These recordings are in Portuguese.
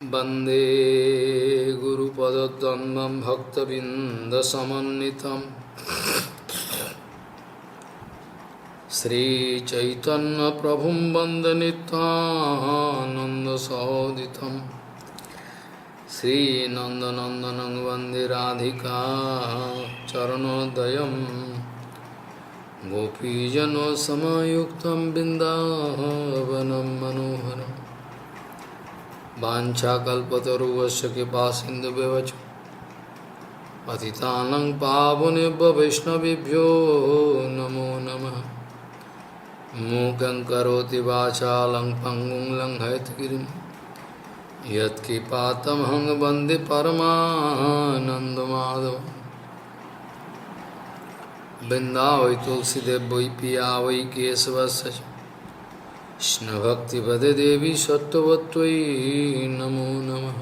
वन्दे गुरुपदद्वन्द्वं भक्तबिन्दसमन्वितं श्रीचैतन्यप्रभुं वन्दे नित्यानन्दसहोदितं श्रीनन्दनन्दनं वन्दे राधिका चरणोदयं गोपीजनसमायुक्तं बिन्दावनं मनोहरम् वाञ्छाकल्पतरुवस्य कृपासिन्धुव्यवच पतितानां पावनेभ्यो वैष्णवेभ्यो नमो नमः। मूकं करोति वाचालं पङ्गुं लङ्घयतगिरिं यत्कृपातमहं वन्दे परमानन्दमाधवं। वृन्दावै तुलसीदेव वै पिया वै केशवस्य च कृष्णभक्तिपदे देवी सत्त्ववत्त्वयि नमो नमः।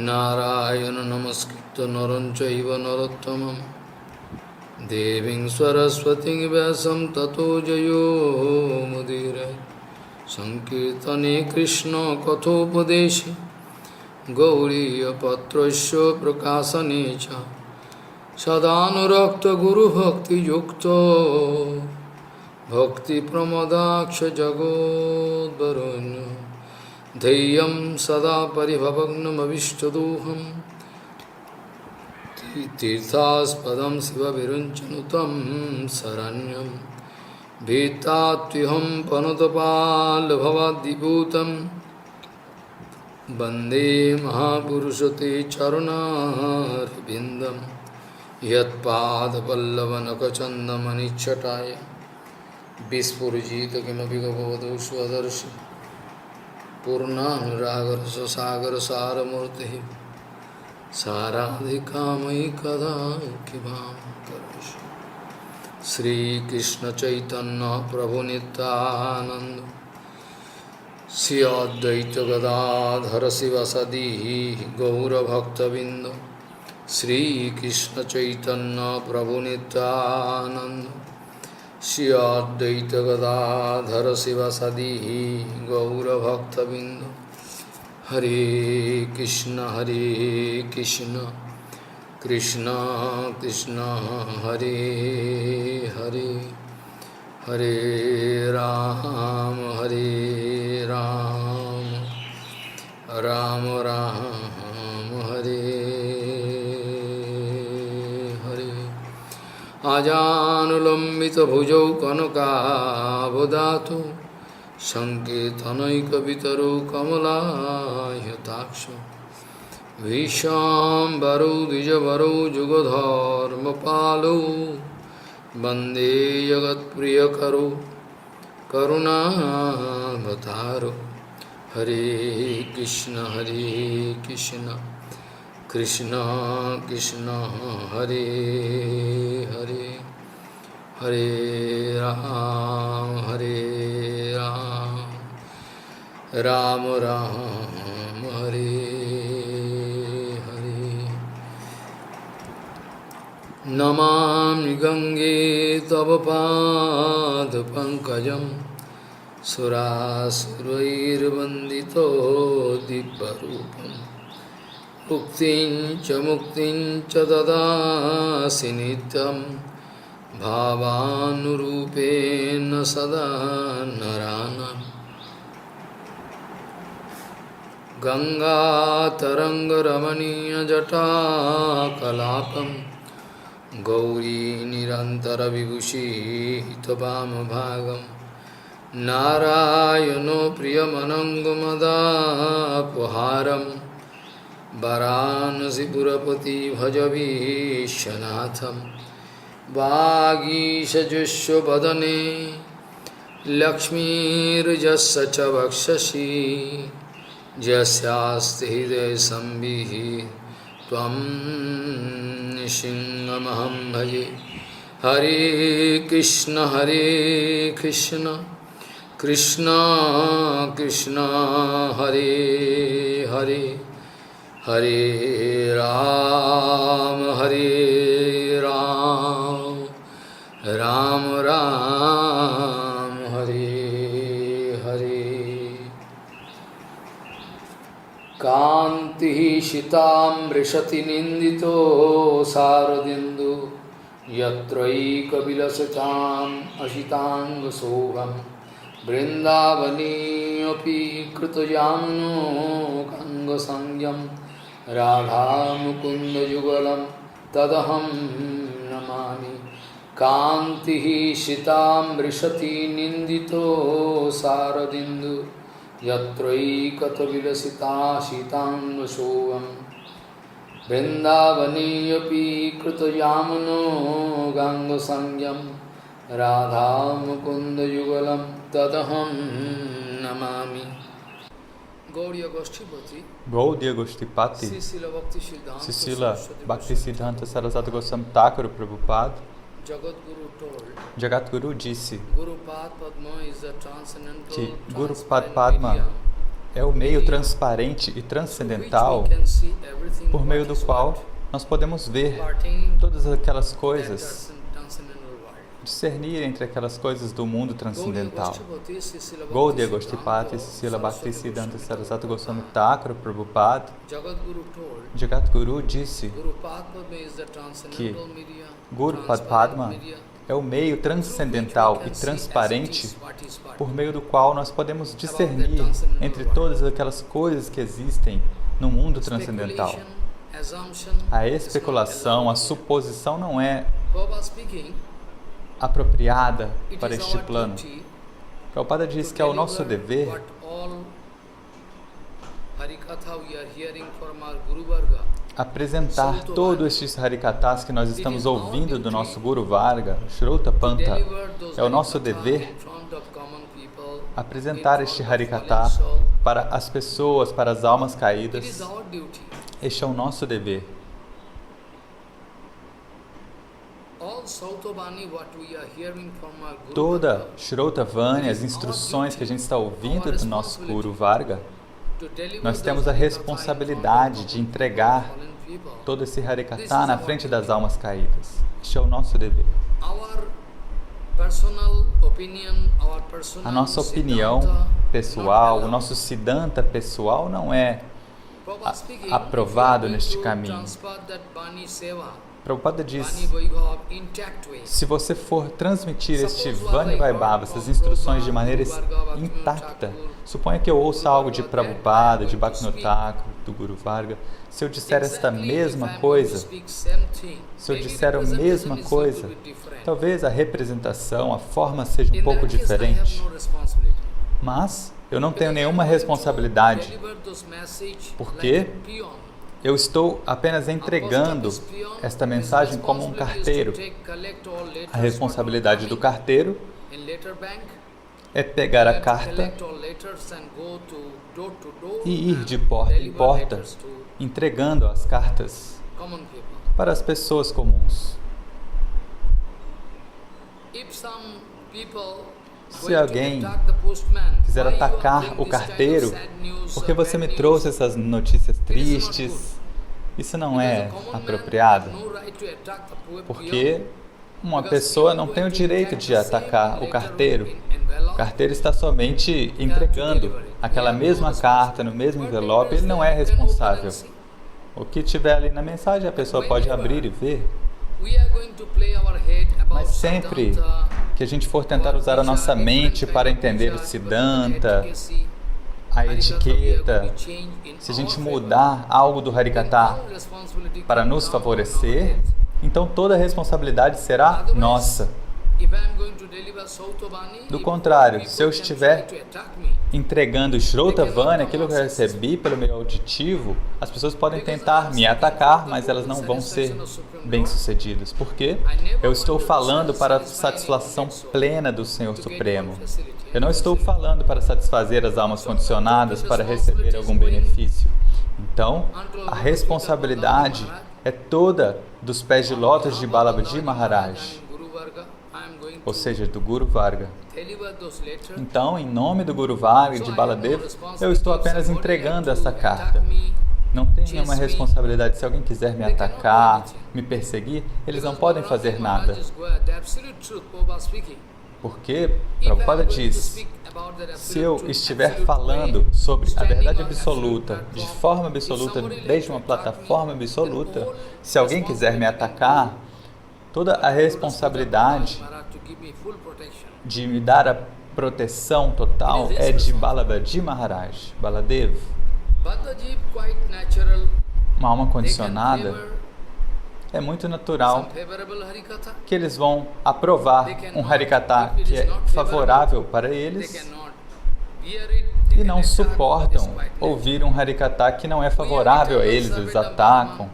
नारायण नमस्कृत्य नरं चैव नरोत्तमं देवीं सरस्वतीं व्यासं ततो जयो मुदीरये। संकीर्तने कृष्ण कथोपदेशे गौरीयपत्रस्य प्रकाशने च सदानुरक्त गुरुभक्तियुक्तो भक्तिप्रमदाक्ष जगोद्वरुण्य धैर्यं सदा परिभवग्नमविष्टदोहं तीर्थास्पदं शिवविरञ्चनुतं शरण्यं भीतात्युहं पनुतपाल्भवाद्दिभूतं वन्दे महापुरुषते चरुणारविन्दं यत्पादपल्लवनखचन्दमनिच्छटाय विस्फुजित किमपि गपवधू स्वदर्शि पूर्णानुरागरससागर सारमूर्तिः साराधिकामयि कदा कृपां करोषि। श्रीकृष्ण चैतन्य प्रभु नित्यानंद श्री अद्वैत गदाधर शिवसदी गौरभक्तबिंद श्रीकृष्ण चैतन्य प्रभु नित्यानंद श्री अद्वैत गदाधर शिवसदी गौरभक्तबिंद। हरे कृष्ण कृष्ण कृष्ण हरे हरे, हरे राम राम राम हरे हरे। आजानुलम्बित भुजौ कनकावदातु संकीर्तनैकवितरो कमलायताक्षो विश्वाम्बरौ द्विजवरौ जुगधर्मपालौ वन्दे जगत्प्रियकरो करुणावतारो। हरे कृष्ण कृष्ण कृष्ण हरे हरे, हरे राम राम राम हरे हरे। नमामि गंगे तव पादपङ्कजं सुरासुरैर्वन्दितो दिव्यरूपं मुक्तिं च ददासि नित्यं भावानुरूपेण सदा नराणाम्। गंगातरङ्गरमणीयजटाकलापं गौरी निरन्तरविभूषितवामभागं नारायणो प्रियमनङ्गमदापहारं वरानसीपुरपति भजवीशनाथं। वागीशजुष्वदने लक्ष्मीर्यस्य च वक्षसि यस्यास्ति हृदये संविहितं त्वं नृसिंहमहं भजे। हरे कृष्ण कृष्ण कृष्ण हरे हरे, हरे राम राम राम हरे Hare. Kanti shitam vrishati nindito saradindu yatraika vilasatam ashitanga soham Vrindavani api kritayamuno kanga sangyam Radha mukunda yugalam tadaham namani Kanti shitam vrishati nindito saradindu Yatraikata vilasita shitanga soham Vrindavani api kritayamuno ganga sangyam Radha mukunda yugalam tadaham namami. Gaudiya Goshtipati, Srila Bhaktisiddhanta Saraswati Goswami Thakur Prabhupada, Jagadguru disse que Guru Padma é o meio transparente e transcendental por meio do qual nós podemos ver todas aquelas coisas, discernir entre aquelas coisas do mundo transcendental. Gaudiya Goshtipati, Srila Bhaktisiddhanta Saraswati Goswami Thakur Prabhupada, Jagadguru disse que Guru Padma é o meio transcendental e transparente por meio do qual nós podemos discernir entre todas aquelas coisas que existem no mundo transcendental. A especulação, a suposição não é apropriada para este plano. Prabhupada diz que é o nosso dever apresentar todos estes Harikathas que nós estamos ouvindo do nosso Guru Varga, Shrota Panta. É o nosso dever apresentar este Harikatha para as pessoas, para as almas caídas. Este é o nosso dever. Toda Shrota Vani, as instruções que a gente está ouvindo do nosso Guru Varga, nós temos a responsabilidade de entregar todo esse Harikatha na frente das almas caídas. Este é o nosso dever. A nossa opinião pessoal, o nosso Siddhanta pessoal não é aprovado neste caminho. Prabhupada diz, se você for transmitir este Vani Vaibhava, essas instruções de maneira intacta, suponha que eu ouça algo de Prabhupada, de Bhaktivinoda Thakur, do Guru Varga, se eu disser esta mesma coisa, se eu disser a mesma coisa, talvez a representação, a forma seja um pouco diferente, mas eu não tenho nenhuma responsabilidade, porque eu estou apenas entregando esta mensagem como um carteiro. A responsabilidade do carteiro é pegar a carta e ir de porta em porta, entregando as cartas para as pessoas comuns. Se alguém quiser atacar o carteiro, porque você me trouxe essas notícias tristes, isso não é apropriado, porque uma pessoa não tem o direito de atacar o carteiro. O carteiro está somente entregando aquela mesma carta no mesmo envelope, ele não é responsável. O que tiver ali na mensagem, a pessoa pode abrir e ver. Mas sempre que a gente for tentar usar a nossa mente para entender o Siddhanta, a etiqueta, se a gente mudar algo do Harikatha para nos favorecer, então toda a responsabilidade será nossa. Do contrário, se eu estiver entregando Shrota Vani, aquilo que eu recebi pelo meu auditivo, as pessoas podem tentar me atacar, mas elas não vão ser bem-sucedidas. Porque eu estou falando para a satisfação plena do Senhor Supremo. Eu não estou falando para satisfazer as almas condicionadas, para receber algum benefício. Então, a responsabilidade é toda dos pés de lótus de Balaji Maharaj, ou seja, do Guru Varga. Então, em nome do Guru Varga e de Baladeva, eu estou apenas entregando essa carta. Não tenho nenhuma responsabilidade. Se alguém quiser me atacar, me perseguir, eles não podem fazer nada. Porque Prabhupada diz, se eu estiver falando sobre a verdade absoluta, de forma absoluta, desde uma plataforma absoluta, se alguém quiser me atacar, toda a responsabilidade de me dar a proteção total é de Baladev Maharaj, Baladev. Uma alma condicionada, é muito natural que eles vão aprovar um Harikatha que é favorável para eles e não suportam ouvir um Harikatha que não é favorável a eles, eles atacam.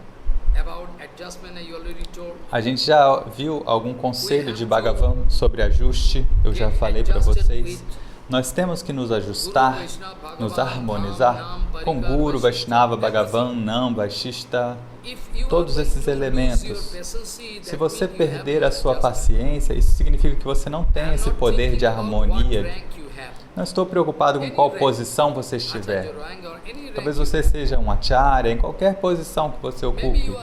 A gente já viu algum conselho de Bhagavan sobre ajuste, eu já falei para vocês. Nós temos que nos ajustar, nos harmonizar com Guru, Vaishnava, Bhagavan, Nam, Vaishishta, todos esses elementos. Se você perder a sua paciência, isso significa que você não tem esse poder de harmonia. Não estou preocupado com qual posição você estiver. Talvez você seja um acharya, em qualquer posição que você ocupe.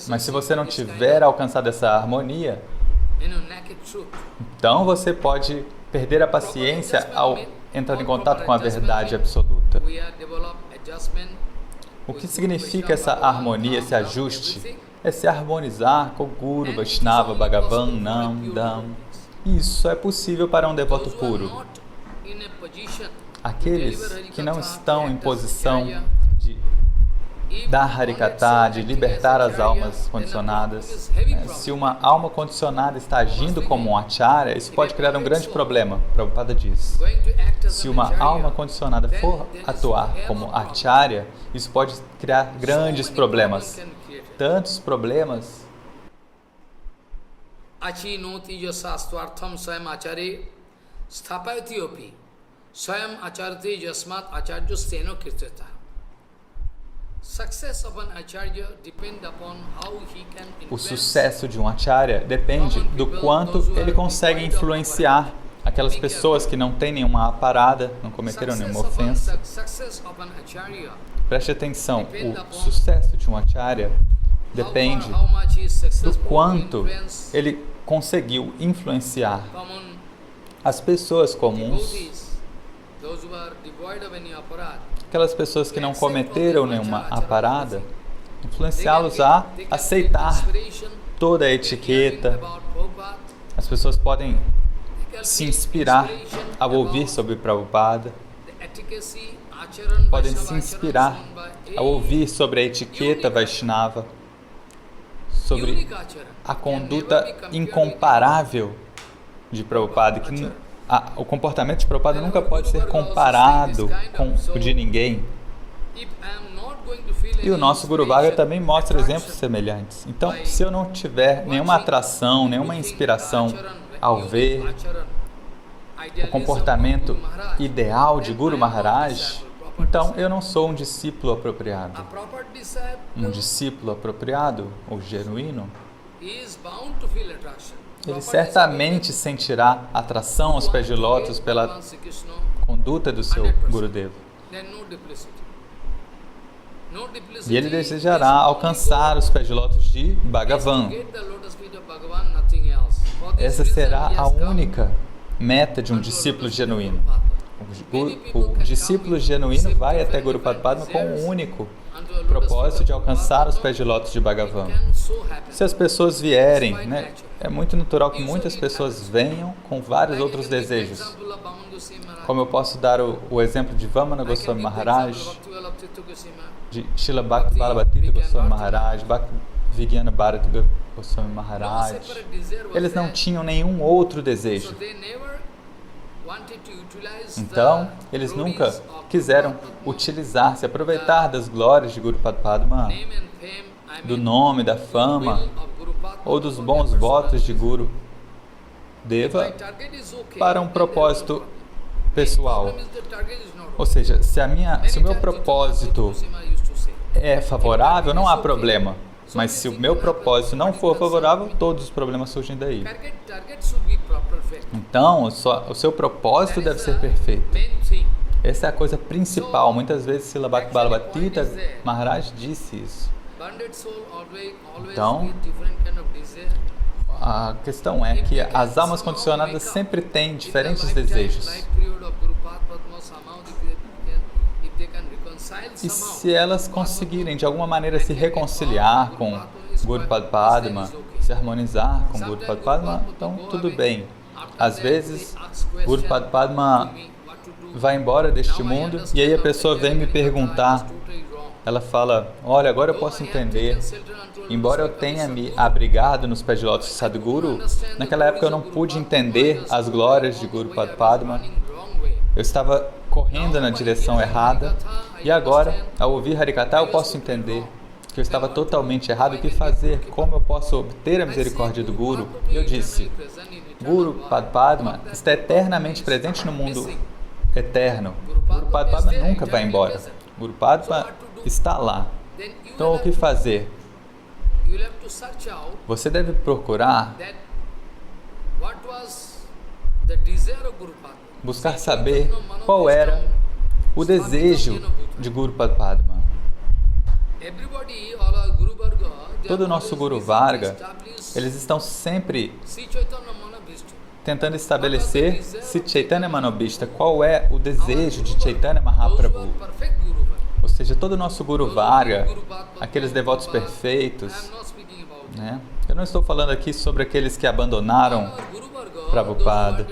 Mas se você não tiver alcançado essa harmonia, então você pode perder a paciência ao entrar em contato com a verdade absoluta. O que significa essa harmonia, esse ajuste? É se harmonizar com o Guru, Vaishnava, Bhagavan, Nam, Dham. Isso é possível para um devoto puro. Aqueles que não estão em posição de dar Harikatha, de libertar as almas condicionadas. Se uma alma condicionada está agindo como um acharya, isso pode criar um grande problema, Prabhupada diz. Se uma alma condicionada for atuar como acharya, isso pode criar grandes problemas. Tantos problemas. Achinoti jasastvartham swayam acharya sthapayatiopi swayam acharate jasmat acharyosteno kirtata. O sucesso de um acharya depende do quanto ele consegue influenciar aquelas pessoas que não têm nenhuma parada, não cometeram nenhuma ofensa. Preste atenção, o sucesso de um acharya depende do quanto ele conseguiu influenciar as pessoas comuns, aquelas pessoas que não cometeram nenhuma aparada, influenciá-los a aceitar toda a etiqueta. As pessoas podem se inspirar ao ouvir sobre Prabhupada, podem se inspirar ao ouvir sobre a etiqueta Vaishnava, sobre a conduta incomparável de Prabhupada, que o comportamento de Prabhupada nunca pode ser comparado com o de ninguém. E o nosso Guru Varga também mostra exemplos semelhantes. Então, se eu não tiver nenhuma atração, nenhuma inspiração ao ver o comportamento ideal de Guru Maharaj, então eu não sou um discípulo apropriado. Um discípulo apropriado, ou genuíno, ele certamente sentirá atração aos pés de lótus pela conduta do seu Gurudeva. E ele desejará alcançar os pés de lótus de Bhagavan. Essa será a única meta de um discípulo genuíno. O discípulo genuíno vai até Guru Padma com um único propósito de alcançar os pés de lótus de Bhagavan. Se as pessoas vierem, é muito natural que muitas pessoas venham com vários outros desejos. Como eu posso dar o exemplo de Vamana Goswami Maharaj, de Srila Bhakti Balabatita Goswami Maharaj, Bhakti Vigyana Bharati Goswami Maharaj. Eles não tinham nenhum outro desejo. Então, eles nunca quiseram utilizar, se aproveitar das glórias de Guru Padma, do nome, da fama, ou dos bons votos de Guru Deva para um propósito pessoal. Ou seja, se o meu propósito é favorável, não há problema. Mas se o meu propósito não for favorável, todos os problemas surgem daí. Então, o seu propósito deve ser perfeito. Essa é a coisa principal. Muitas vezes, Srila Bhakti Balabatita Maharaj disse isso. Então, a questão é que as almas condicionadas sempre têm diferentes desejos. E se elas conseguirem de alguma maneira se reconciliar com Guru Padma, se harmonizar com Guru Padma, então tudo bem. Às vezes, Guru Padma vai embora deste mundo e aí a pessoa vem me perguntar, ela fala, olha, agora eu posso entender, embora eu tenha me abrigado nos pés de lótus de Sadhguru, naquela época eu não pude entender as glórias de Guru Padma, eu estava correndo na direção errada e agora, ao ouvir Harikatha, eu posso entender que eu estava totalmente errado, o que fazer, como eu posso obter a misericórdia do Guru. E eu disse, Guru Padma está eternamente presente no mundo eterno. Guru Padma nunca vai embora. Guru Padma está lá. Então, o que fazer? Você deve procurar buscar saber qual era o desejo de Guru Padma. Todo o nosso Guru Varga, eles estão sempre tentando estabelecer se Chaitanya Manobhishta, qual é o desejo de Chaitanya Mahaprabhu. Ou seja, todo o nosso Guru Varga, aqueles devotos perfeitos, né? Eu não estou falando aqui sobre aqueles que abandonaram Prabhupada,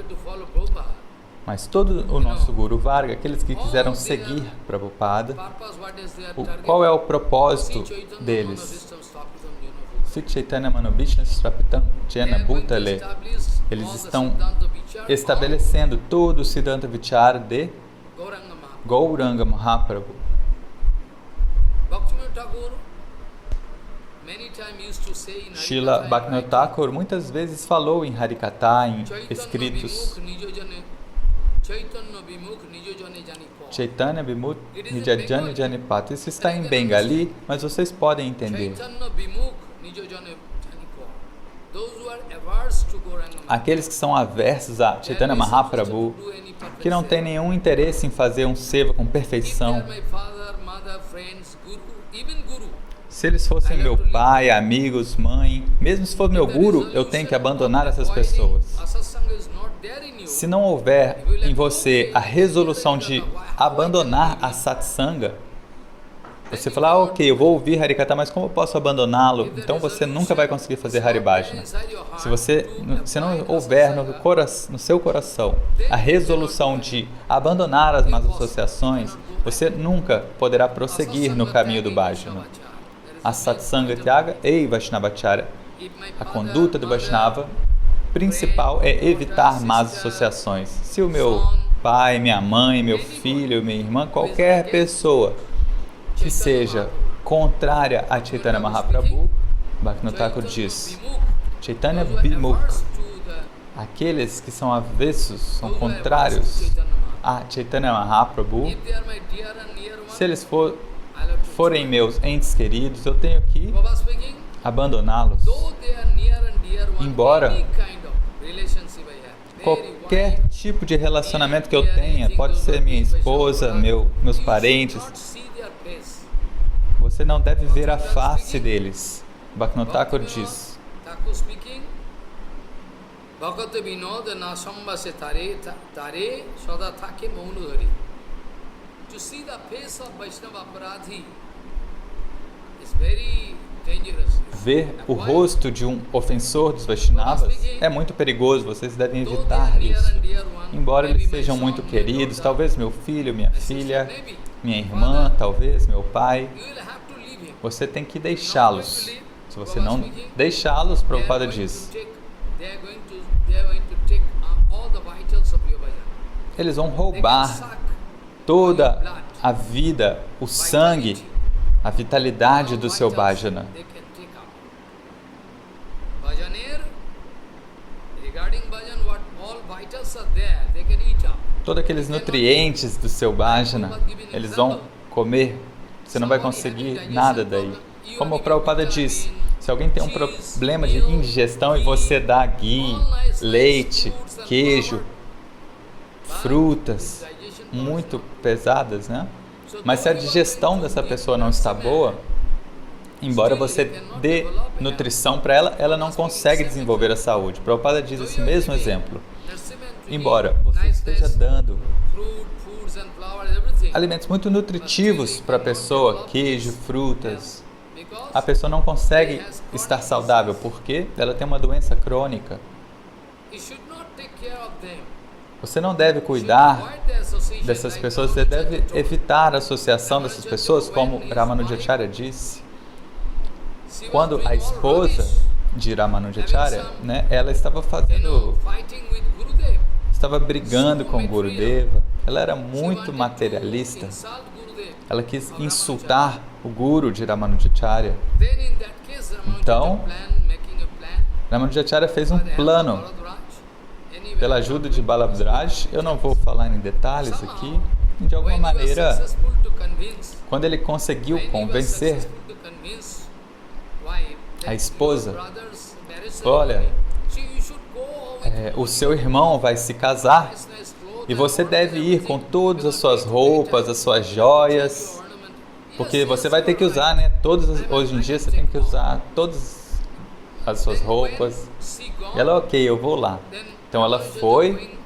mas todo o nosso Guru Varga, aqueles que quiseram seguir Prabhupada, qual é o propósito deles? Sri Chaitanya Manobhishna Strapitam Jena Bhutale. Eles estão estabelecendo todo o Siddhanta Vichara de Gauranga Mahaprabhu. Srila Bhaktivinoda Thakur muitas vezes falou em Harikatha, em escritos, Chaitanya Vimukh Nijajane Janipata. Isso está em Bengali, mas vocês podem entender. Aqueles que são aversos a Chaitanya Mahaprabhu, que não têm nenhum interesse em fazer um seva com perfeição. Se eles fossem meu pai, amigos, mãe, mesmo se for meu guru, eu tenho que abandonar essas pessoas. Se não houver em você a resolução de abandonar a satsanga, você fala, ok, eu vou ouvir Harikatha, mas como eu posso abandoná-lo? Então você nunca vai conseguir fazer Haribhajana. Se não houver no seu coração a resolução de abandonar as más associações, você nunca poderá prosseguir no caminho do Bhajana. A satsanga tyaga e Vaishnavacharya. A conduta do Vaishnava principal é evitar más associações. Se o meu pai, minha mãe, meu filho, minha irmã, qualquer pessoa que seja contrária a Chaitanya Mahaprabhu, Bhaktivinoda Thakur diz, Chaitanya Vimukha, aqueles que são avessos, são contrários a Chaitanya Mahaprabhu, se eles forem meus entes queridos, eu tenho que abandoná-los. Embora qualquer tipo de relacionamento que eu tenha, pode ser minha esposa, meus parentes, você não deve ver a face deles. Bhaktivinoda Thakur diz, to see the face of Vaishnava Aparadhi is very dangerous. Ver o rosto de um ofensor dos Vaishnavas é muito perigoso, vocês devem evitar isso. Embora eles sejam muito queridos, talvez meu filho, minha filha, minha irmã, talvez meu pai, você tem que deixá-los. Se você não deixá-los, Prabhupada diz, eles vão roubar toda a vida, o sangue, a vitalidade do seu bhajana. Todos aqueles nutrientes do seu bhajana, eles vão comer, você não vai conseguir nada daí. Como o Prabhupada diz, se alguém tem um problema de indigestão e você dá ghee, leite, queijo, frutas muito pesadas, né? Mas se a digestão dessa pessoa não está boa, Embora você dê nutrição para ela, ela não consegue desenvolver a saúde. Prabhupada diz esse mesmo exemplo. Embora você esteja dando alimentos muito nutritivos para a pessoa, queijo, frutas, a pessoa não consegue estar saudável porque ela tem uma doença crônica. Você não deve cuidar dessas pessoas, você deve evitar a associação dessas pessoas, como Ramanujacharya disse. Quando a esposa de Ramanujacharya, né, ela estava brigando com Gurudeva, ela era muito materialista, ela quis insultar o Guru de Ramanujacharya. Então, Ramanujacharya fez um plano. Pela ajuda de Balabhadraj, eu não vou falar em detalhes aqui, de alguma maneira, quando ele conseguiu convencer a esposa, olha, o seu irmão vai se casar e você deve ir com todas as suas roupas, as suas joias, porque você vai ter que usar, né? Hoje em dia você tem que usar todas as suas roupas. E ela, ok, eu vou lá. Então ela foi,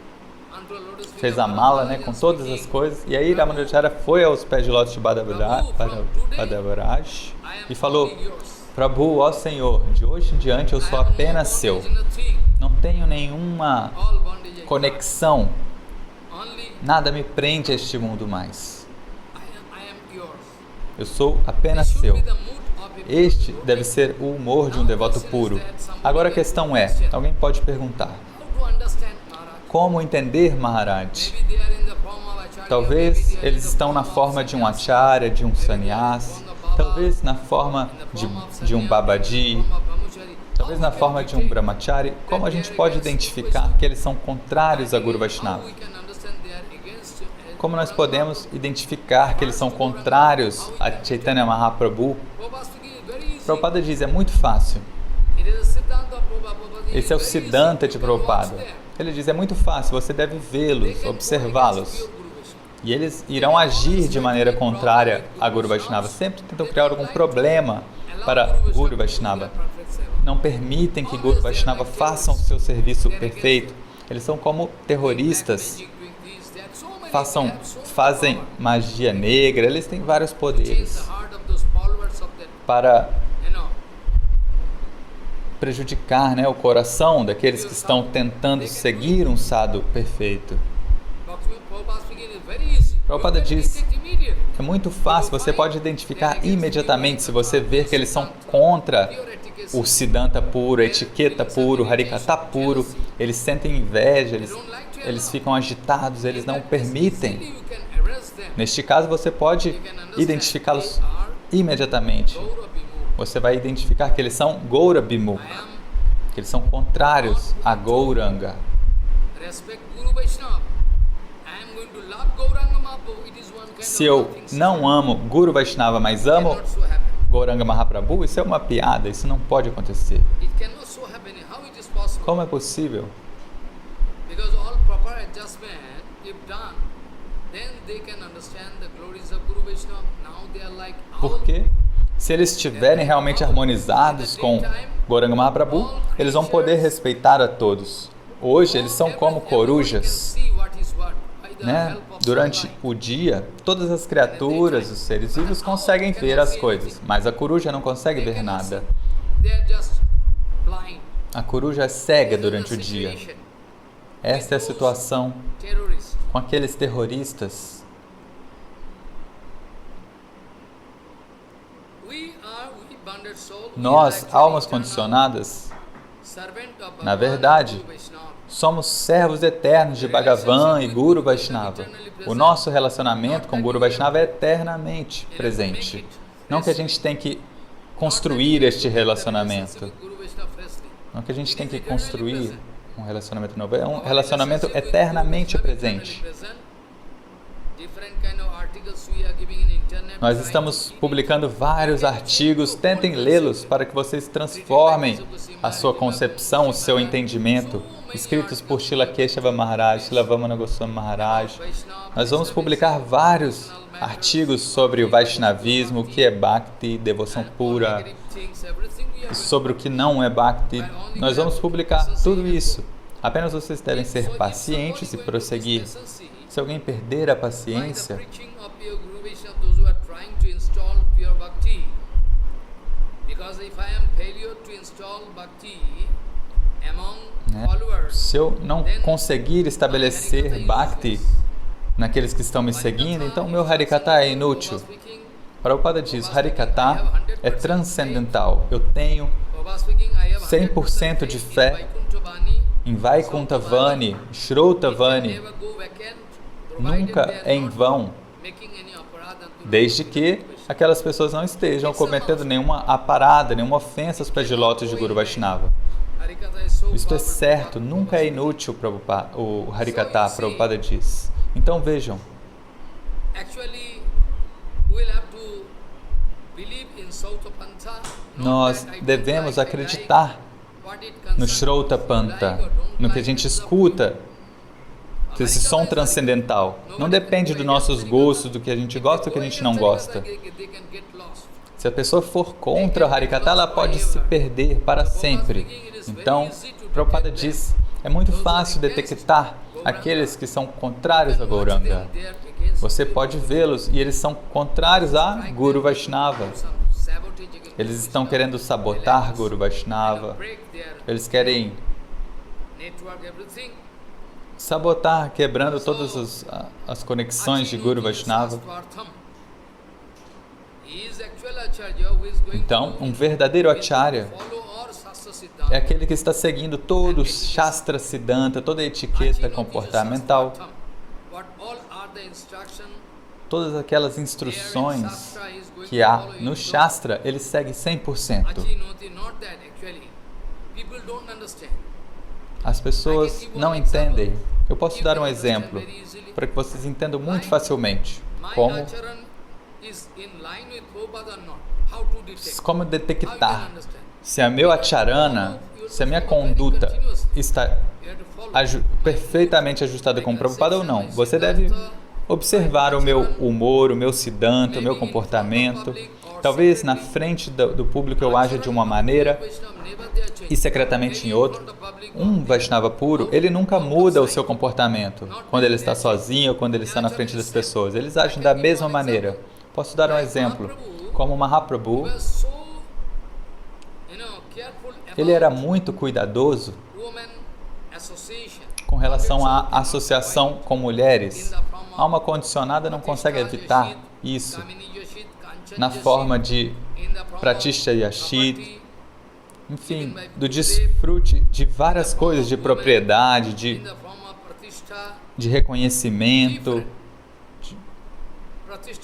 fez a mala, né, com todas as coisas, e aí Ramanujacharya foi aos pés de lótus de Balabhadraj e falou: Prabhu, ó Senhor, de hoje em diante eu sou apenas seu. Não tenho nenhuma conexão, nada me prende a este mundo mais. Eu sou apenas seu. Este deve ser o humor de um devoto puro. Agora a questão é, alguém pode perguntar, como entender Maharaj? Talvez eles estão na forma de um acharya, de um sannyasi, talvez na forma de um babaji, talvez na forma de um brahmachari. Como a gente pode identificar que eles são contrários a Guru Vaishnava? Como nós podemos identificar que eles são contrários a Chaitanya Mahaprabhu? Prabhupada diz, é muito fácil. Esse é o Siddhanta de Prabhupada. Ele diz, é muito fácil, você deve vê-los, observá-los. E eles irão agir de maneira contrária a Guru Vaishnava. Sempre tentam criar algum problema para Guru Vaishnava. Não permitem que Guru Vaishnava façam o seu serviço perfeito. Eles são como terroristas. Fazem magia negra, eles têm vários poderes para prejudicar, né, o coração daqueles que estão tentando seguir um sadhu perfeito. Prabhupada diz, é muito fácil, você pode identificar imediatamente se você ver que eles são contra o Siddhanta puro, a etiqueta puro, o Harikata puro, eles sentem inveja, eles ficam agitados, eles não permitem. Neste caso, você pode identificá-los imediatamente. Você vai identificar que eles são Gaura Bimukha, que eles são contrários a Gauranga. Se eu não amo Guru Vaishnava, mas amo Gauranga Mahaprabhu, isso é uma piada, isso não pode acontecer. Como é possível? Porque se eles estiverem realmente harmonizados com Gauranga Mahaprabhu, eles vão poder respeitar a todos. Hoje eles são como corujas, né? Durante o dia, todas as criaturas, os seres vivos conseguem ver as coisas, mas a coruja não consegue ver nada. A coruja é cega durante o dia. Esta é a situação com aqueles terroristas. Nós, almas condicionadas, na verdade, somos servos eternos de Bhagavan e Guru Vaishnava. O nosso relacionamento com Guru Vaishnava é eternamente presente. Não que a gente tem que construir este relacionamento. Não que a gente tem que construir um relacionamento novo. É um relacionamento eternamente presente. Nós estamos publicando vários artigos, tentem lê-los para que vocês transformem a sua concepção, o seu entendimento escritos por Srila Keshava Maharaj, Srila Vamana Goswami Maharaj. Nós vamos publicar vários artigos sobre o Vaishnavismo, o que é Bhakti, devoção pura, e sobre o que não é Bhakti. Nós vamos publicar tudo isso. Apenas vocês devem ser pacientes e prosseguir. Se alguém perder a paciência, se eu não conseguir estabelecer Bhakti naqueles que estão me seguindo, então o meu Harikata é inútil. Prabhupada diz, Harikata é transcendental. Eu tenho 100% de fé em Vaikuntha Vani, Shrota Vani. Nunca é em vão, desde que aquelas pessoas não estejam cometendo nenhuma aparada, nenhuma ofensa aos pés de lótus de Guru Vaishnava. Isto é certo, nunca é inútil, Prabhupada, o Harikata, Prabhupada diz. Então vejam, nós devemos acreditar no Shrota Panta, no que a gente escuta, esse som transcendental. Não depende dos nossos gostos, do que a gente gosta ou do que a gente não gosta. Se a pessoa for contra o Harikata, ela pode se perder para sempre. Então, Prabhupada diz, é muito fácil detectar aqueles que são contrários a Gauranga. Você pode vê-los e eles são contrários a Guru Vaishnava. Eles estão querendo sabotar Guru Vaishnava. Eles querem sabotar, quebrando todas as conexões de Guru Vaishnava. Então, um verdadeiro Acharya é aquele que está seguindo todo o Shastra Siddhanta, toda a etiqueta comportamental, todas aquelas instruções que há no Shastra, ele segue 100%. As pessoas não entendem. Eu posso dar um exemplo para que vocês entendam muito facilmente como detectar se a meu acharana, se a minha conduta está perfeitamente ajustada com o Prabhupada ou não. Você deve observar o meu humor, o meu siddhanta, o meu comportamento. Talvez na frente do público eu haja de uma maneira e secretamente em outro. Um Vaishnava puro, ele nunca muda o seu comportamento quando ele está sozinho ou quando ele está na frente das pessoas. Eles agem da mesma maneira. Posso dar um exemplo. Como Mahaprabhu, ele era muito cuidadoso com relação à associação com mulheres. A alma condicionada não consegue evitar isso na forma de Pratishtha Yashit, enfim, do desfrute de várias coisas, de propriedade, de reconhecimento,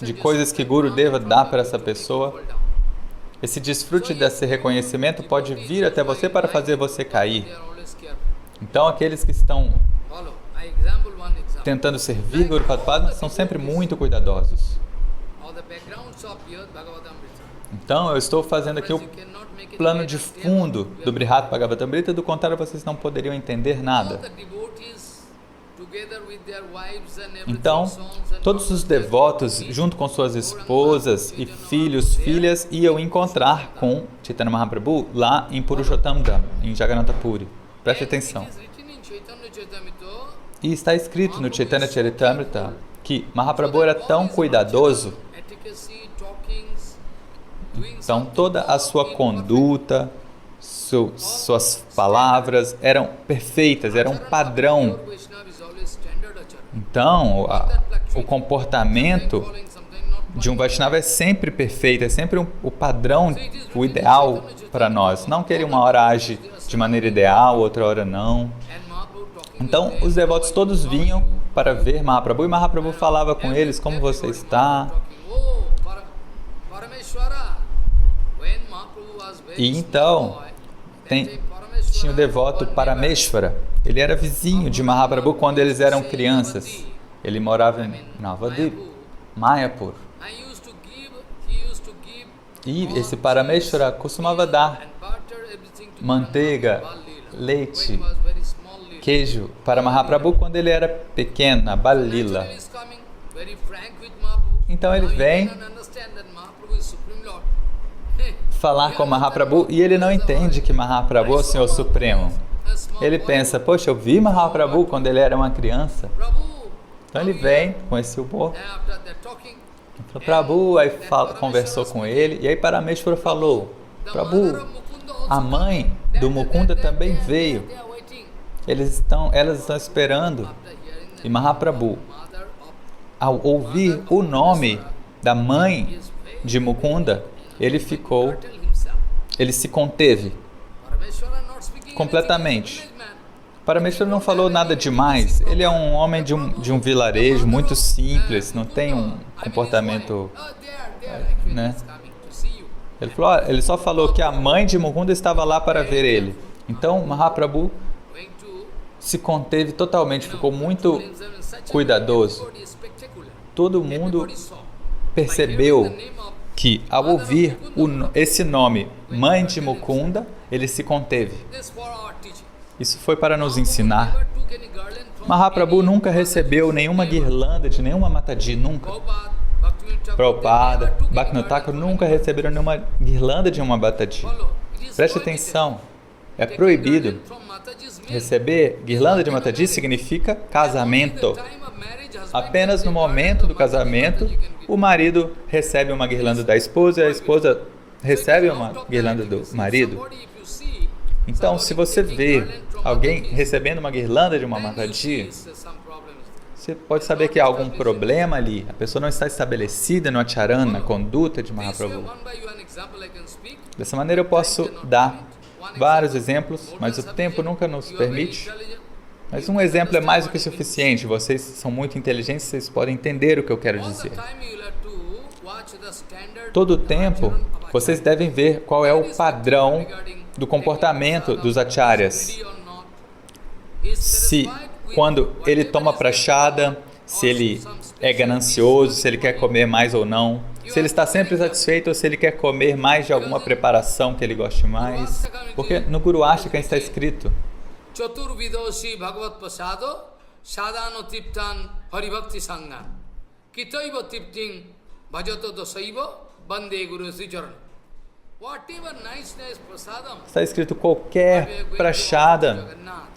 de coisas que Guru deva dar para essa pessoa. Esse desfrute desse reconhecimento pode vir até você para fazer você cair. Então, aqueles que estão tentando servir Guru Padma são sempre muito cuidadosos. Então, eu estou fazendo aqui o plano de fundo do Brihad Bhagavatamrita, do contrário vocês não poderiam entender nada. Então, todos os devotos, junto com suas esposas e filhos, filhas, iam encontrar com Chaitanya Mahaprabhu lá em Purushottam Dham, em Jagannatha Puri. Preste atenção. E está escrito no Chaitanya Charitamrita que Mahaprabhu era tão cuidadoso, então toda a sua conduta, suas palavras eram perfeitas, eram um padrão. Então, o comportamento de um Vaishnava é sempre perfeito, é sempre o padrão, o ideal para nós. Não que ele uma hora age de maneira ideal, outra hora não. Então, os devotos todos vinham para ver Mahaprabhu e Mahaprabhu falava com eles, como você está? E então, tinha o devoto Parameshvara. Ele era vizinho de Mahaprabhu quando eles eram crianças. Ele morava em Navadip, Mayapur. E esse Parameshvara costumava dar manteiga, leite, queijo para Mahaprabhu quando ele era pequeno, na Balila. Então ele vem falar com Mahaprabhu e ele não entende que Mahaprabhu é o Senhor Supremo. Ele pensa, poxa, eu vi Mahaprabhu quando ele era uma criança. Então ele vem com esse humor. Prabhu aí conversou com ele e aí Parameshvara falou, Prabhu, a mãe do Mukunda também veio. Elas estão esperando. E Mahaprabhu, ao ouvir o nome da mãe de Mukunda, ele se conteve completamente. Parameshvara não falou nada demais. Ele é um homem de um vilarejo muito simples, não tem um comportamento, né? Ele só falou que a mãe de Mukunda estava lá para ver ele. Então Mahaprabhu se conteve totalmente, ficou muito cuidadoso. Todo mundo percebeu que ao ouvir esse nome, mãe de Mukunda, ele se conteve. Isso foi para nos ensinar. Mahaprabhu nunca recebeu nenhuma guirlanda de nenhuma Mataji, nunca. Prabhupada, Bhaktivinoda Thakur nunca receberam nenhuma guirlanda de uma Mataji. Preste atenção, é proibido. Receber guirlanda de Mataji significa casamento. Apenas no momento do casamento, o marido recebe uma guirlanda da esposa e a esposa recebe uma guirlanda do marido. Então, se você vê alguém recebendo uma guirlanda de uma Mataji, você pode saber que há algum problema ali. A pessoa não está estabelecida no acharana, na conduta de Mahaprabhu. Dessa maneira eu posso dar vários exemplos, mas o tempo nunca nos permite. Mas um exemplo é mais do que suficiente. Vocês são muito inteligentes, vocês podem entender o que eu quero dizer. Todo o tempo, vocês devem ver qual é o padrão do comportamento dos acharyas. Se, quando ele toma prashada, se ele é ganancioso, se ele quer comer mais ou não, se ele está sempre satisfeito ou se ele quer comer mais de alguma preparação que ele goste mais. Porque no Guru Ashtakam está escrito: Chaturvidoshi Bhagavat Pasado Sadhano Tiptan Haribhakti Sangha Kitaiva Tiptin Bhajato Dosaiva Bande Guru Sricharan. Está escrito qualquer prashada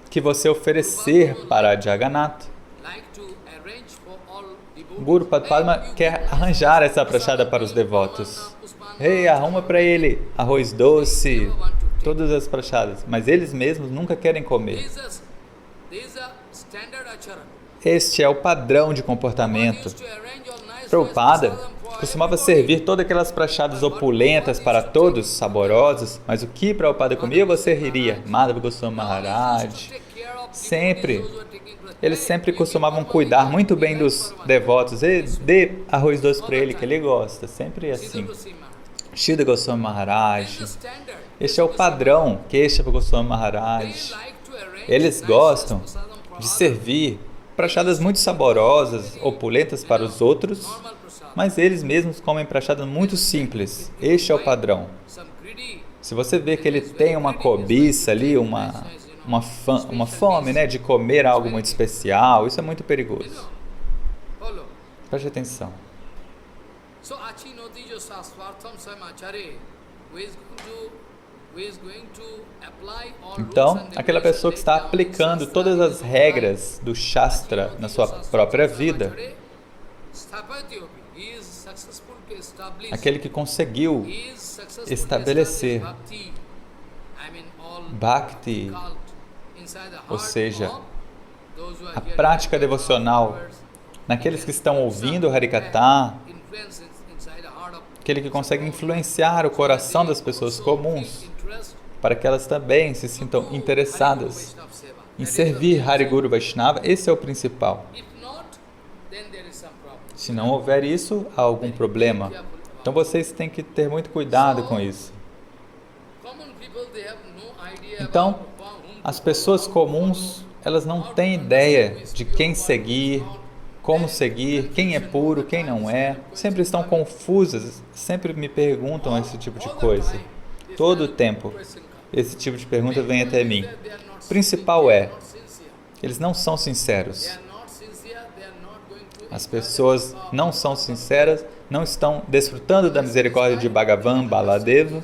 que você oferecer para Jagannath. Guru Padma quer arranjar essa prashada para os devotos. Ei, arruma para ele arroz doce, todas as prasadas, mas eles mesmos nunca querem comer. Este é o padrão de comportamento. Prabhupada costumava servir todas aquelas prasadas opulentas para todos, saborosas, mas o que Prabhupada comia você riria. Madhava Goswami Maharaj, eles sempre costumavam cuidar muito bem dos devotos. E dê arroz doce para ele que ele gosta, sempre assim. Shida Goswami Maharaj, este é o padrão, Keshava Goswami Maharaj. Eles gostam de servir prasadas muito saborosas, opulentas para os outros, mas eles mesmos comem prasadas muito simples. Este é o padrão. Se você vê que ele tem uma cobiça ali, uma fome, né, de comer algo muito especial, isso é muito perigoso. Preste atenção. Então, aquela pessoa que está aplicando todas as regras do Shastra na sua própria vida, aquele que conseguiu estabelecer Bhakti, ou seja, a prática devocional naqueles que estão ouvindo o Harikatha, aquele que consegue influenciar o coração das pessoas comuns, para que elas também se sintam interessadas em servir Hari Guru Vaishnava, esse é o principal. Se não houver isso, há algum problema. Então vocês têm que ter muito cuidado com isso. Então, as pessoas comuns, elas não têm ideia de quem seguir, como seguir, quem é puro, quem não é. Sempre estão confusas, sempre me perguntam esse tipo de coisa. Todo o tempo, esse tipo de pergunta vem até mim. O principal é, Eles não são sinceros. As pessoas não são sinceras, não estão desfrutando da misericórdia de Bhagavan, Baladeva,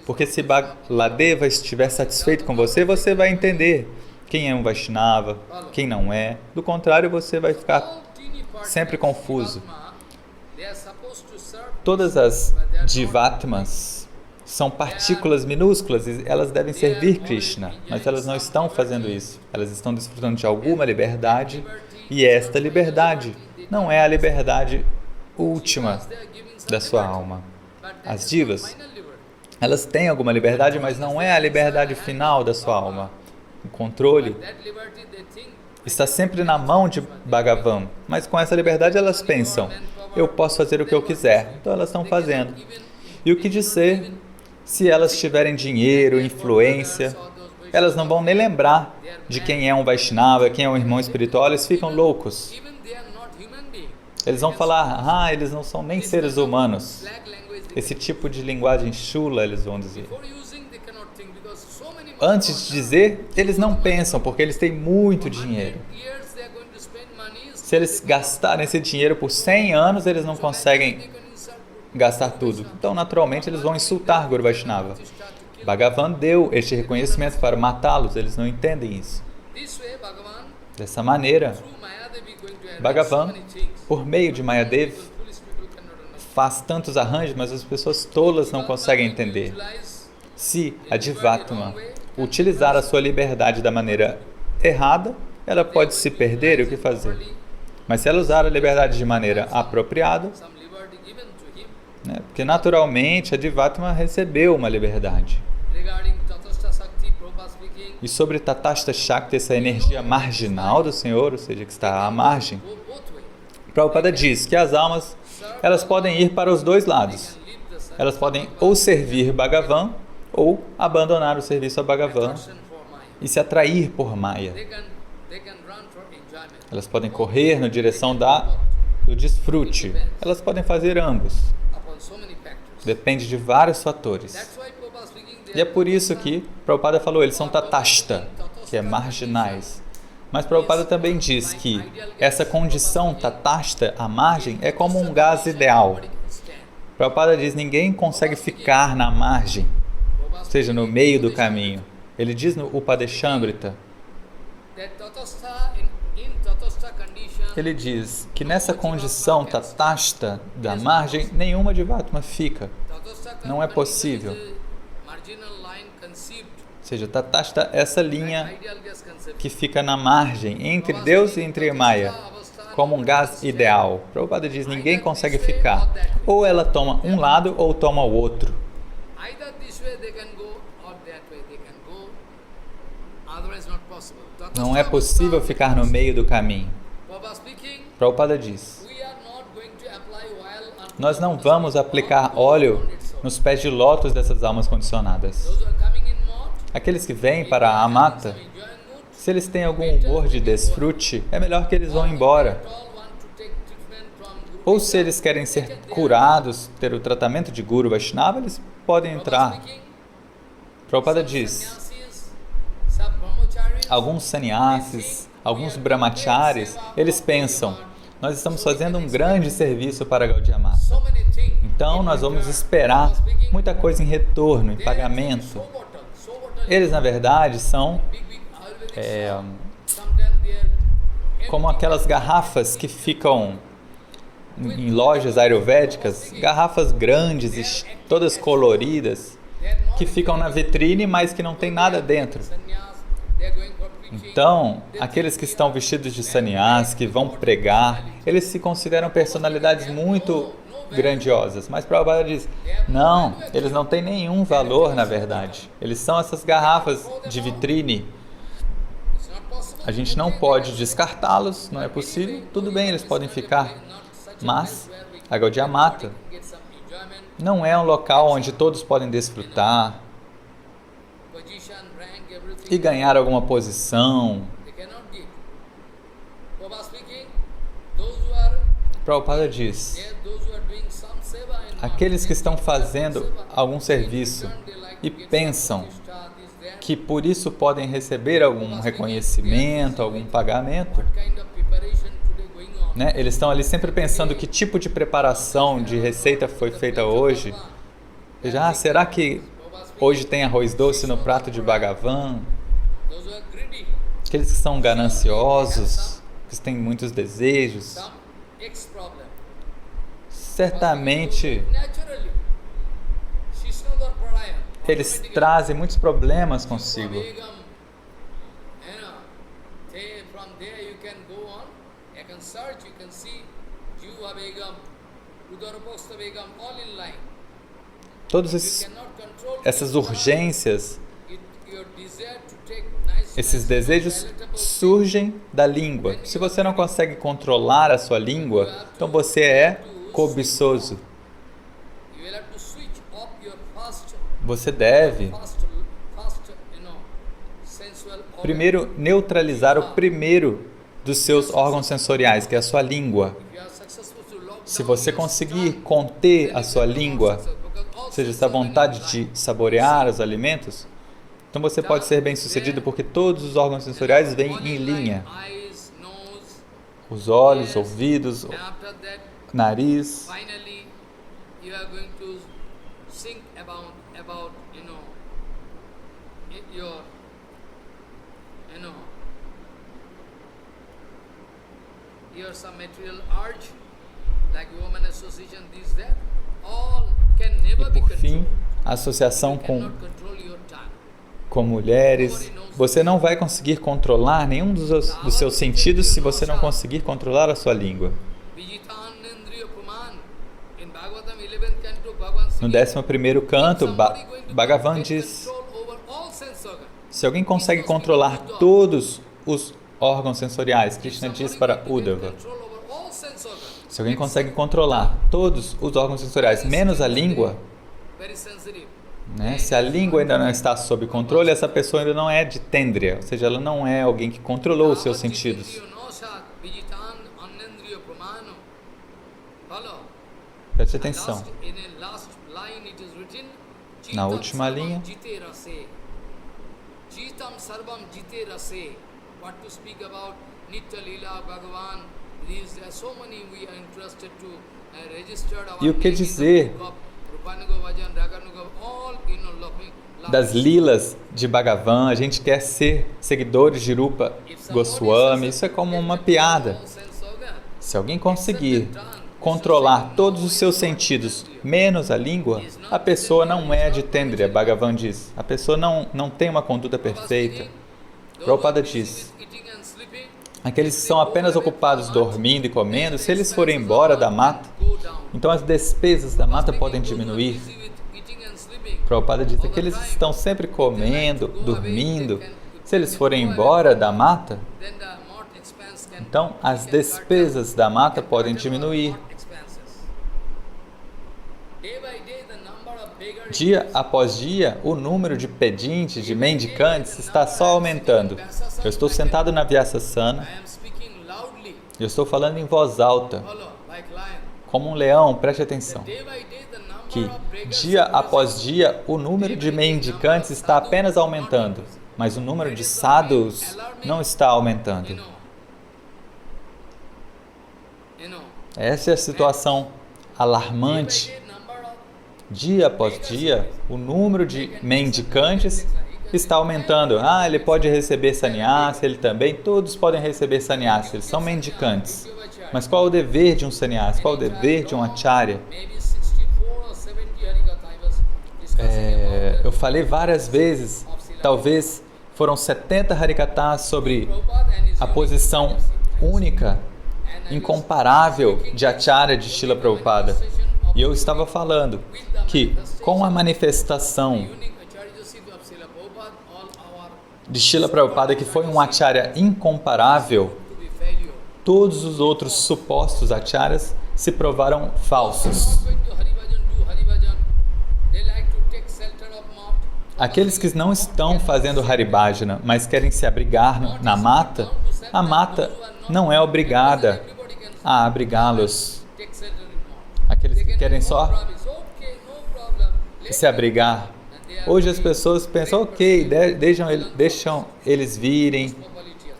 porque se Baladeva estiver satisfeito com você, você vai entender quem é um Vaishnava, quem não é. Do contrário, você vai ficar sempre confuso. Todas as Jivatmas são partículas minúsculas e elas devem servir Krishna, mas elas não estão fazendo isso. Elas estão desfrutando de alguma liberdade e esta liberdade não é a liberdade última da sua alma. As divas, elas têm alguma liberdade, mas não é a liberdade final da sua alma. O controle está sempre na mão de Bhagavan, mas com essa liberdade elas pensam, eu posso fazer o que eu quiser, então elas estão fazendo. E o que dizer se elas tiverem dinheiro, influência, elas não vão nem lembrar de quem é um Vaishnava, quem é um irmão espiritual, eles ficam loucos. Eles vão falar, eles não são nem seres humanos. Esse tipo de linguagem chula, eles vão dizer. Antes de dizer, eles não pensam, porque eles têm muito dinheiro. Se eles gastarem esse dinheiro por 100 anos, eles não conseguem gastar tudo. Então, naturalmente, eles vão insultar Guru Vaishnava. Bhagavan deu este reconhecimento para matá-los, eles não entendem isso. Dessa maneira, Bhagavan, por meio de Mayadev, faz tantos arranjos, mas as pessoas tolas não conseguem entender. Se a Jivatma utilizar a sua liberdade da maneira errada, ela pode se perder e o que fazer? Mas se ela usar a liberdade de maneira apropriada, porque naturalmente a Jivatma recebeu uma liberdade. E sobre Tatastha Shakti, essa energia marginal do Senhor, ou seja, que está à margem, Prabhupada diz que as almas, elas podem ir para os dois lados. Elas podem ou servir Bhagavan, ou abandonar o serviço a Bhagavan e se atrair por Maya. Elas podem correr na direção do desfrute. Elas podem fazer ambos. Depende de vários fatores. E é por isso que Prabhupada falou, eles são tatashta, que é marginais. Mas Prabhupada também diz que essa condição tatashta, à margem, é como um gás ideal. Prabhupada diz, ninguém consegue ficar na margem, ou seja, no meio do caminho. Ele diz no Upadeshamrita, ele diz que nessa condição tatashta da margem, nenhuma Jivatma fica. Não é possível. Ou seja, tatashta é essa linha que fica na margem, entre Deus e entre Maya, como um gás ideal. Prabhupada diz, ninguém consegue ficar. Ou ela toma um lado ou toma o outro. Não é possível ficar no meio do caminho. Prabhupada diz, nós não vamos aplicar óleo nos pés de lótus dessas almas condicionadas. Aqueles que vêm para a mata, se eles têm algum humor de desfrute, é melhor que eles vão embora. Ou se eles querem ser curados, ter o tratamento de Guru Vaishnava, eles podem entrar. Prabhupada diz, alguns sannyasis, alguns brahmacharis, eles pensam, nós estamos fazendo um grande serviço para Gaudiya Mata. Então, nós vamos esperar muita coisa em retorno, em pagamento. Eles, na verdade, são como aquelas garrafas que ficam em lojas ayurvédicas, garrafas grandes, todas coloridas, que ficam na vitrine, mas que não tem nada dentro. Então, aqueles que estão vestidos de sannyas, que vão pregar, eles se consideram personalidades muito grandiosas. Mas Prabhupada diz, não, eles não têm nenhum valor, na verdade. Eles são essas garrafas de vitrine. A gente não pode descartá-los, não é possível. Tudo bem, eles podem ficar. Mas a Gaudiya Mata não é um local onde todos podem desfrutar e ganhar alguma posição. Prabhupada diz, aqueles que estão fazendo algum serviço e pensam que por isso podem receber algum reconhecimento, algum pagamento, né? Eles estão ali sempre pensando que tipo de preparação de receita foi feita hoje. Veja, será que hoje tem arroz doce no prato de Bhagavan? Aqueles que são gananciosos, que têm muitos desejos, certamente eles trazem muitos problemas consigo. Todas essas urgências, esses desejos surgem da língua. Se você não consegue controlar a sua língua, então você é cobiçoso. Você deve primeiro neutralizar o primeiro dos seus órgãos sensoriais, que é a sua língua. Se você conseguir conter a sua língua, ou seja, essa vontade de saborear os alimentos, então você pode ser bem-sucedido, porque todos os órgãos sensoriais vêm em linha. Os olhos, ouvidos, nariz. E por fim, a associação com mulheres. Você não vai conseguir controlar nenhum dos seus sentidos se você não conseguir controlar a sua língua. No 11º canto, Bhagavan diz: se alguém consegue controlar todos os órgãos sensoriais, Krishna diz para Uddhava, se alguém consegue controlar todos os órgãos sensoriais, menos a língua, né? Se a língua ainda não está sob controle, essa pessoa ainda não é de Tendriya, ou seja, ela não é alguém que controlou os seus sentidos. Preste atenção. Na última linha, e o que dizer das lilas de Bhagavan? A gente quer ser seguidores de Rupa Goswami, isso é como uma piada. Se alguém conseguir controlar todos os seus sentidos, menos a língua, a pessoa não é de Tendriya, Bhagavan diz. A pessoa não tem uma conduta perfeita. Prabhupada diz: aqueles que são apenas ocupados dormindo e comendo, se eles forem embora da mata, então as despesas da mata podem diminuir. Prabhupada diz: aqueles que estão sempre comendo, dormindo, se eles forem embora da mata, então as despesas da mata podem diminuir. Dia após dia, o número de pedintes, de mendicantes, está só aumentando. Eu estou sentado na Vyasasana, eu estou falando em voz alta, como um leão, preste atenção, que dia após dia o número de mendicantes está apenas aumentando, mas o número de sadhus não está aumentando. Essa é a situação alarmante. Dia após dia, o número de mendicantes está aumentando. Ele pode receber sannyasa, ele também, todos podem receber sannyasa, eles são mendicantes. Mas qual é o dever de um sannyasa? Qual é o dever de um acharya? Eu falei várias vezes, talvez foram 70 harikatas sobre a posição única, incomparável de acharya de Srila Prabhupada. E eu estava falando que com a manifestação de Srila Prabhupada, que foi um acharya incomparável, todos os outros supostos acharyas se provaram falsos. Aqueles que não estão fazendo Haribhajana, mas querem se abrigar na mata, a mata não é obrigada a abrigá-los. Aqueles que querem só se abrigar Hoje as pessoas pensam, ok, deixam eles virem,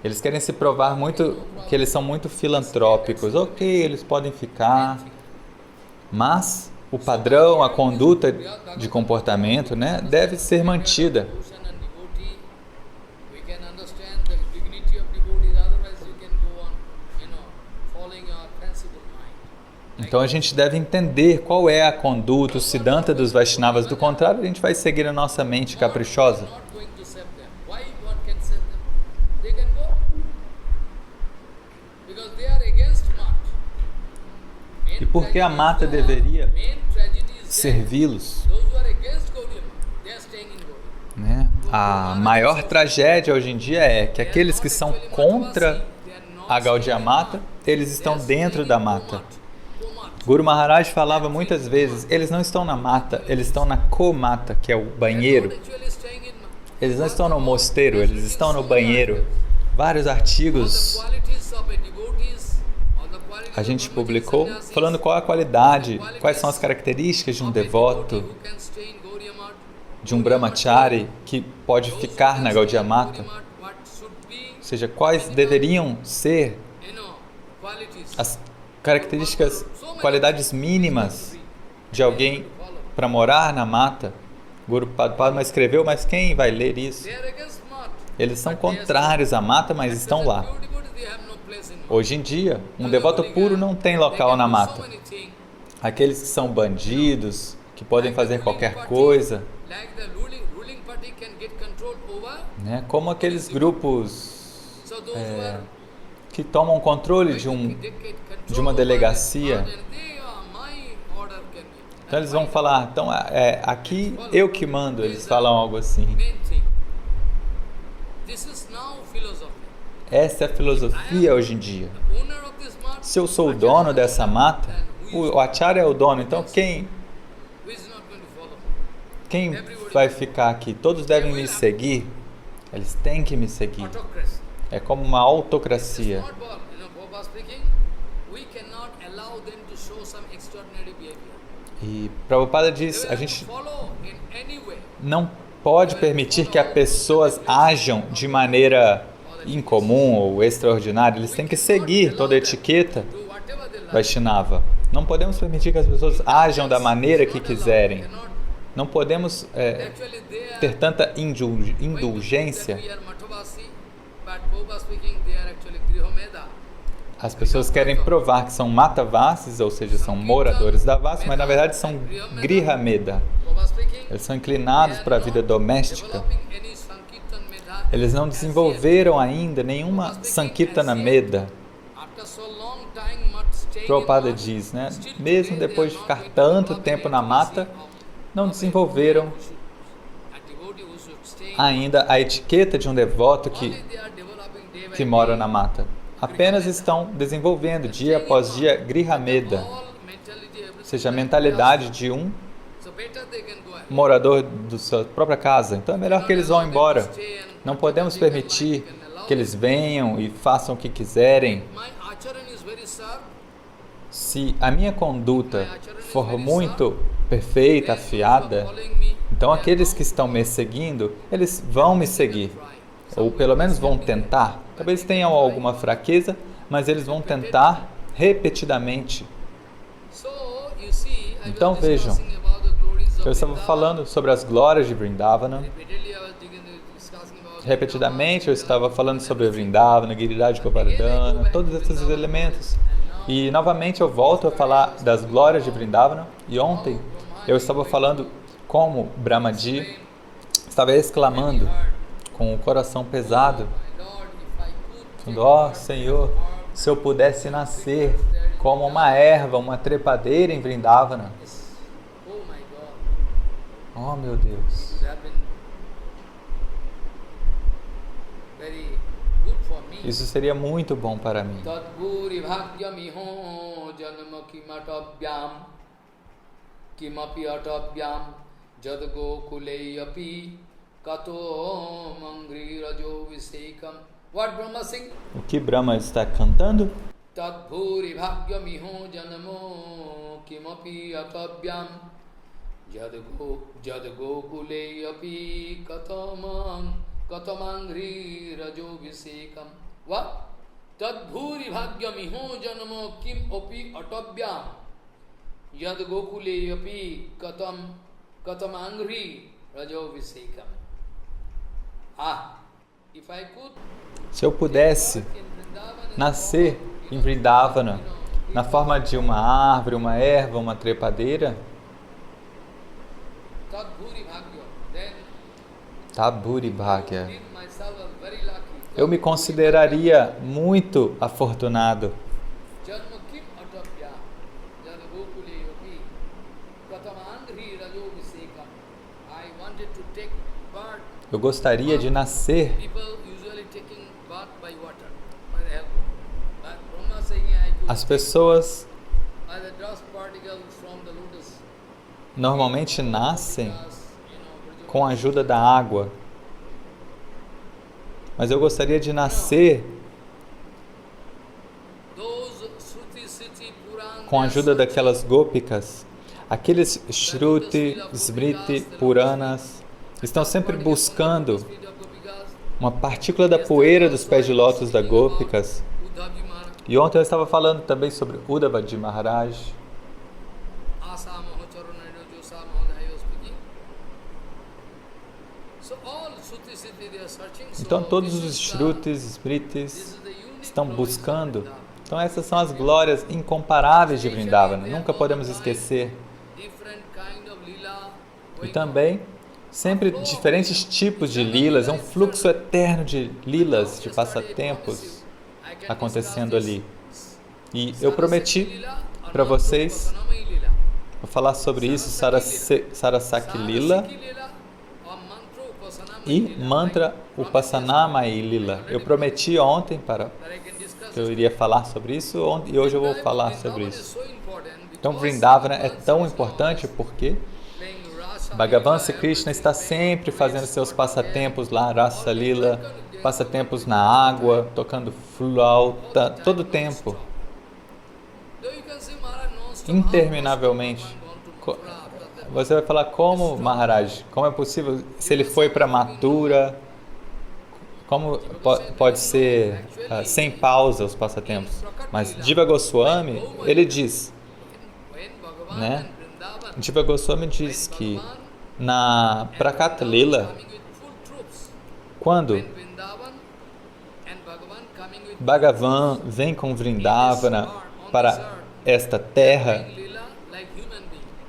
eles querem se provar muito, que eles são muito filantrópicos, ok, eles podem ficar, mas o padrão, a conduta de comportamento, né, deve ser mantida. Então a gente deve entender qual é a conduta, o siddhanta dos Vaishnavas. Do contrário, a gente vai seguir a nossa mente caprichosa. E por que a mata deveria servi-los? Né? A maior tragédia hoje em dia é que aqueles que são contra a Gaudiya Mata, eles estão dentro da mata. Guru Maharaj falava muitas vezes, eles não estão na mata, eles estão na komata, que é o banheiro. Eles não estão no mosteiro, eles estão no banheiro. Vários artigos a gente publicou falando qual é a qualidade, quais são as características de um devoto, de um brahmachari que pode ficar na Gaudiya Mata. Ou seja, quais deveriam ser as características, qualidades mínimas de alguém para morar na mata. Guru Padma escreveu, mas quem vai ler isso? Eles são contrários à mata, mas estão lá. Hoje em dia, um devoto puro não tem local na mata. Aqueles que são bandidos, que podem fazer qualquer coisa, né? Como aqueles grupos que tomam controle de uma delegacia. Então eles vão falar, então aqui eu que mando, eles falam algo assim. Essa é a filosofia hoje em dia. Se eu sou o dono dessa mata, o acharya é o dono, então quem vai ficar aqui? Todos devem me seguir, eles têm que me seguir. É como uma autocracia. E Prabhupada diz, a gente não pode permitir que as pessoas ajam de maneira incomum ou extraordinária. Eles têm que seguir toda a etiqueta Vaishnava. Não podemos permitir que as pessoas ajam da maneira que quiserem. Não podemos ter tanta indulgência. As pessoas querem provar que são matavasis, ou seja, são moradores da vasi, mas na verdade são grihameda. Eles são inclinados para a vida doméstica. Eles não desenvolveram ainda nenhuma Sankirtana Meda. Prabhupada diz, né? Mesmo depois de ficar tanto tempo na mata, não desenvolveram ainda a etiqueta de um devoto que mora na mata. Apenas estão desenvolvendo dia após dia grihameda, ou seja, a mentalidade de um morador da sua própria casa. Então é melhor que eles vão embora. Não podemos permitir que eles venham e façam o que quiserem. Se a minha conduta for muito perfeita, afiada, então aqueles que estão me seguindo, eles vão me seguir. Ou pelo menos vão tentar. Talvez tenham alguma fraqueza, mas eles vão tentar repetidamente. Então vejam, eu estava falando sobre as glórias de Vrindavana. Repetidamente eu estava falando sobre Vrindavana, Giriraj Govardhana, todos esses elementos. E novamente eu volto a falar das glórias de Vrindavana. E ontem eu estava falando como Brahmaji estava exclamando com o coração pesado, falando, ó Senhor, se eu pudesse nascer como uma erva, uma trepadeira em Vrindavana. Oh meu Deus. Isso seria muito bom para mim. O que Brahma está cantando? Jad gokule api katamangri rajo visekam. What? Tad bhuri bhagyamiho janamo kim opi atabhyam. Yad gokule api katamangri rajo visekam. If I could, se eu pudesse nascer em Vrindavana, na forma de uma árvore, uma erva, uma trepadeira, Tabhuri Bhagya, eu me consideraria muito afortunado. Eu gostaria de nascer. As pessoas normalmente nascem com a ajuda da água, mas eu gostaria de nascer com a ajuda daquelas gópicas. Aqueles Shruti, Smriti, Puranas estão sempre buscando uma partícula da poeira dos pés de lótus da gópicas. E ontem eu estava falando também sobre Uddhavaji Maharaj. Então todos os Shrutis, Smritis estão buscando. Então essas são as glórias incomparáveis de Vrindavana. Nunca podemos esquecer. E também sempre diferentes tipos de lilas. É um fluxo eterno de lilas, de passatempos acontecendo ali. E eu prometi para vocês, vou falar sobre isso, Sarasaki Lila e Mantra Upasanamayi Lila. Eu prometi ontem que eu iria falar sobre isso e hoje eu vou falar sobre isso. Então Vrindavana é tão importante porque Bhagavan Sri Krishna está sempre fazendo seus passatempos lá, Rasa Lila, passatempos na água, tocando flauta, todo o tempo, interminavelmente. Você vai falar, como, Maharaj? Como é possível? Se ele foi para Mathura, como pode ser sem pausa os passatempos? Mas Jiva Goswami, ele diz, né? Jiva Goswami diz que na Prakata Lila, quando Bhagavan vem com Vrindavana para esta terra,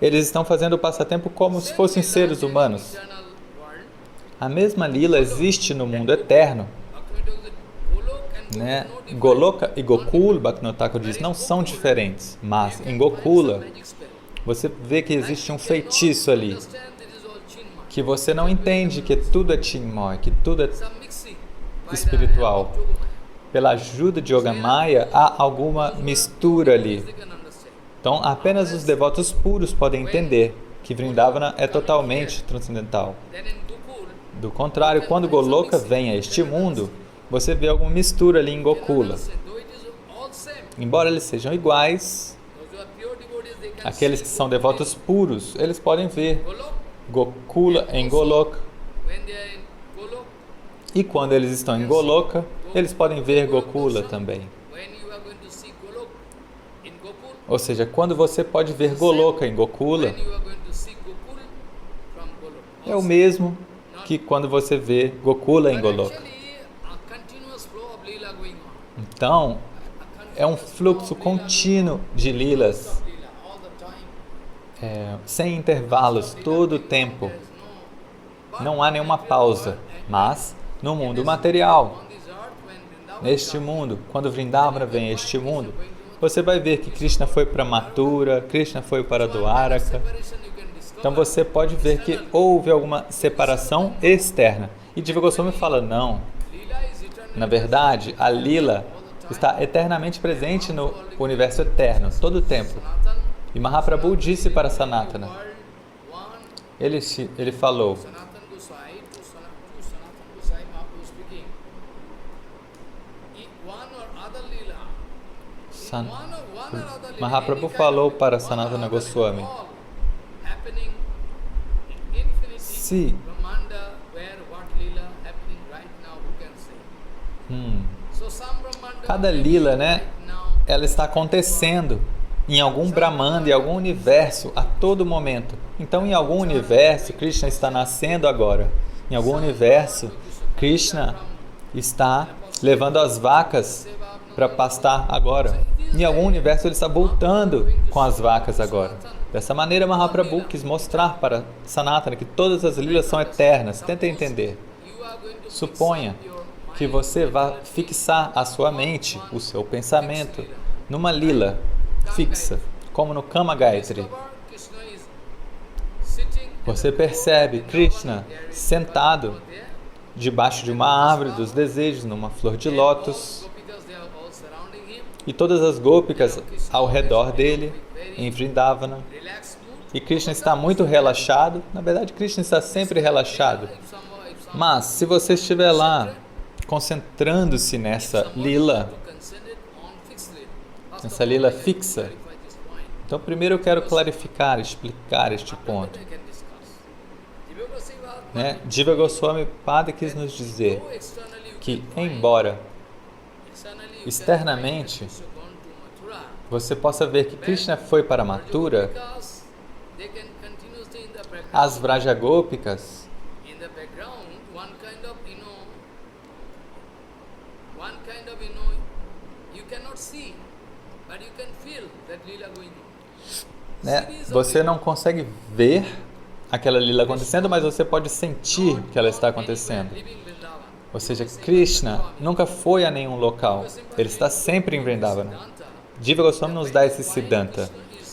eles estão fazendo o passatempo como se fossem seres humanos. A mesma lila existe no mundo eterno, né? Goloka e Gokula, Bhaktivinoda Thakur diz, não são diferentes, mas em Gokula você vê que existe um feitiço ali, que você não entende que tudo é Chinmoy, que tudo é espiritual. Pela ajuda de Yogamaya, há alguma mistura ali. Então, apenas os devotos puros podem entender que Vrindavana é totalmente transcendental. Do contrário, quando Goloka vem a este mundo, você vê alguma mistura ali em Gokula. Embora eles sejam iguais, aqueles que são devotos puros, eles podem ver Gokula em Goloka. E quando eles estão em Goloka, eles podem ver Gokula também. Ou seja, quando você pode ver Goloka em Gokula, é o mesmo que quando você vê Gokula em Goloka. Então, é um fluxo contínuo de lilas, sem intervalos, todo o tempo. Não há nenhuma pausa, mas no mundo material, neste mundo, quando Vrindavana vem a este mundo, você vai ver que Krishna foi para Mathura, Krishna foi para Dwaraka. Então você pode ver que houve alguma separação externa. E Jiva Goswami fala, não. Na verdade, a Lila está eternamente presente no universo eterno, todo o tempo. E Mahaprabhu disse para Sanatana, ele falou, Mahaprabhu falou para Sanatana Goswami, Se cada lila, né, ela está acontecendo em algum Brahmanda, em algum universo, a todo momento. Então, em algum universo, Krishna está nascendo agora. Em algum universo, Krishna está levando as vacas para pastar agora. Em algum universo, ele está voltando com as vacas agora. Dessa maneira, Mahaprabhu quis mostrar para Sanatana que todas as lilas são eternas. Tenta entender. Suponha que você vá fixar a sua mente, o seu pensamento, numa lila fixa, como no Kama Gayatri. Você percebe Krishna sentado debaixo de uma árvore dos desejos, numa flor de lótus, e todas as gópicas ao redor dele, em Vrindavana. E Krishna está muito relaxado. Na verdade, Krishna está sempre relaxado. Mas, se você estiver lá, concentrando-se nessa lila fixa, então primeiro eu quero clarificar, explicar este ponto. Jiva Goswami Pada quis nos dizer que, embora externamente você possa ver que Krishna foi para Mathura, as Vrajagópicas você não consegue ver aquela lila acontecendo, mas você pode sentir que ela está acontecendo. Ou seja, Krishna nunca foi a nenhum local. Ele está sempre em Vrindavana. Jiva Goswami nos dá esse Siddhanta,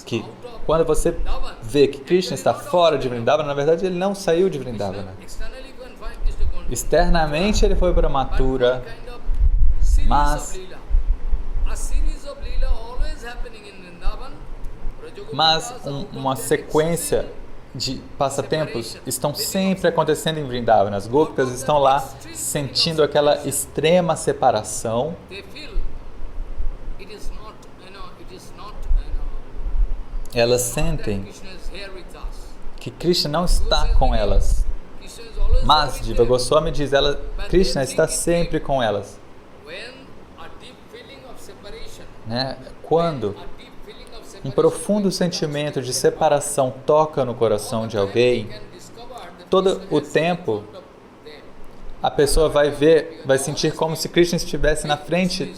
que quando você vê que Krishna está fora de Vrindavana, na verdade ele não saiu de Vrindavana. Externamente ele foi para Mathura, mas uma sequência de passatempos estão sempre acontecendo em Vrindavana. As gópicas estão lá sentindo aquela extrema separação. Elas sentem que Krishna não está com elas. Mas, Jiva Goswami diz, Krishna está sempre com elas. Quando um profundo sentimento de separação toca no coração de alguém, todo o tempo a pessoa vai sentir como se Krishna estivesse na frente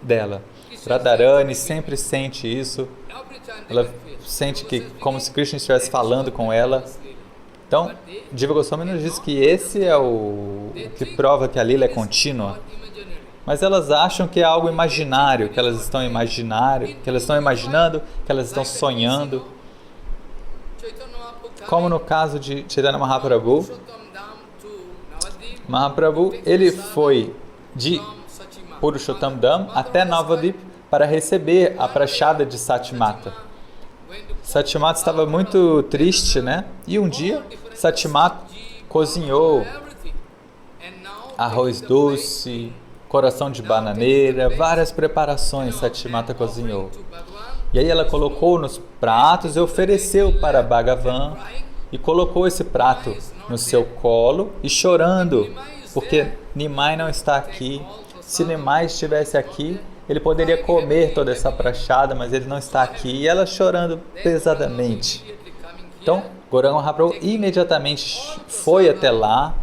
dela. Radharani sempre sente isso. Ela sente que como se Krishna estivesse falando com ela. Então, Jiva Goswami nos diz que esse é o que prova que a lila é contínua. Mas elas acham que é algo imaginário, que elas estão imaginando, que elas estão sonhando. Como no caso de Chaitanya Mahaprabhu. Mahaprabhu, ele foi de Purushottam Dham até Navadvip para receber a prachada de Satimata. Satimata estava muito triste, E um dia, Satimata cozinhou arroz doce, coração de bananeira, várias preparações Satimata cozinhou. E aí ela colocou nos pratos e ofereceu para Bhagavan e colocou esse prato no seu colo e chorando, porque Nimai não está aqui. Se Nimai estivesse aqui, ele poderia comer toda essa prachada, mas ele não está aqui. E ela chorando pesadamente. Então, Gauranga Mahaprabhu imediatamente foi até lá,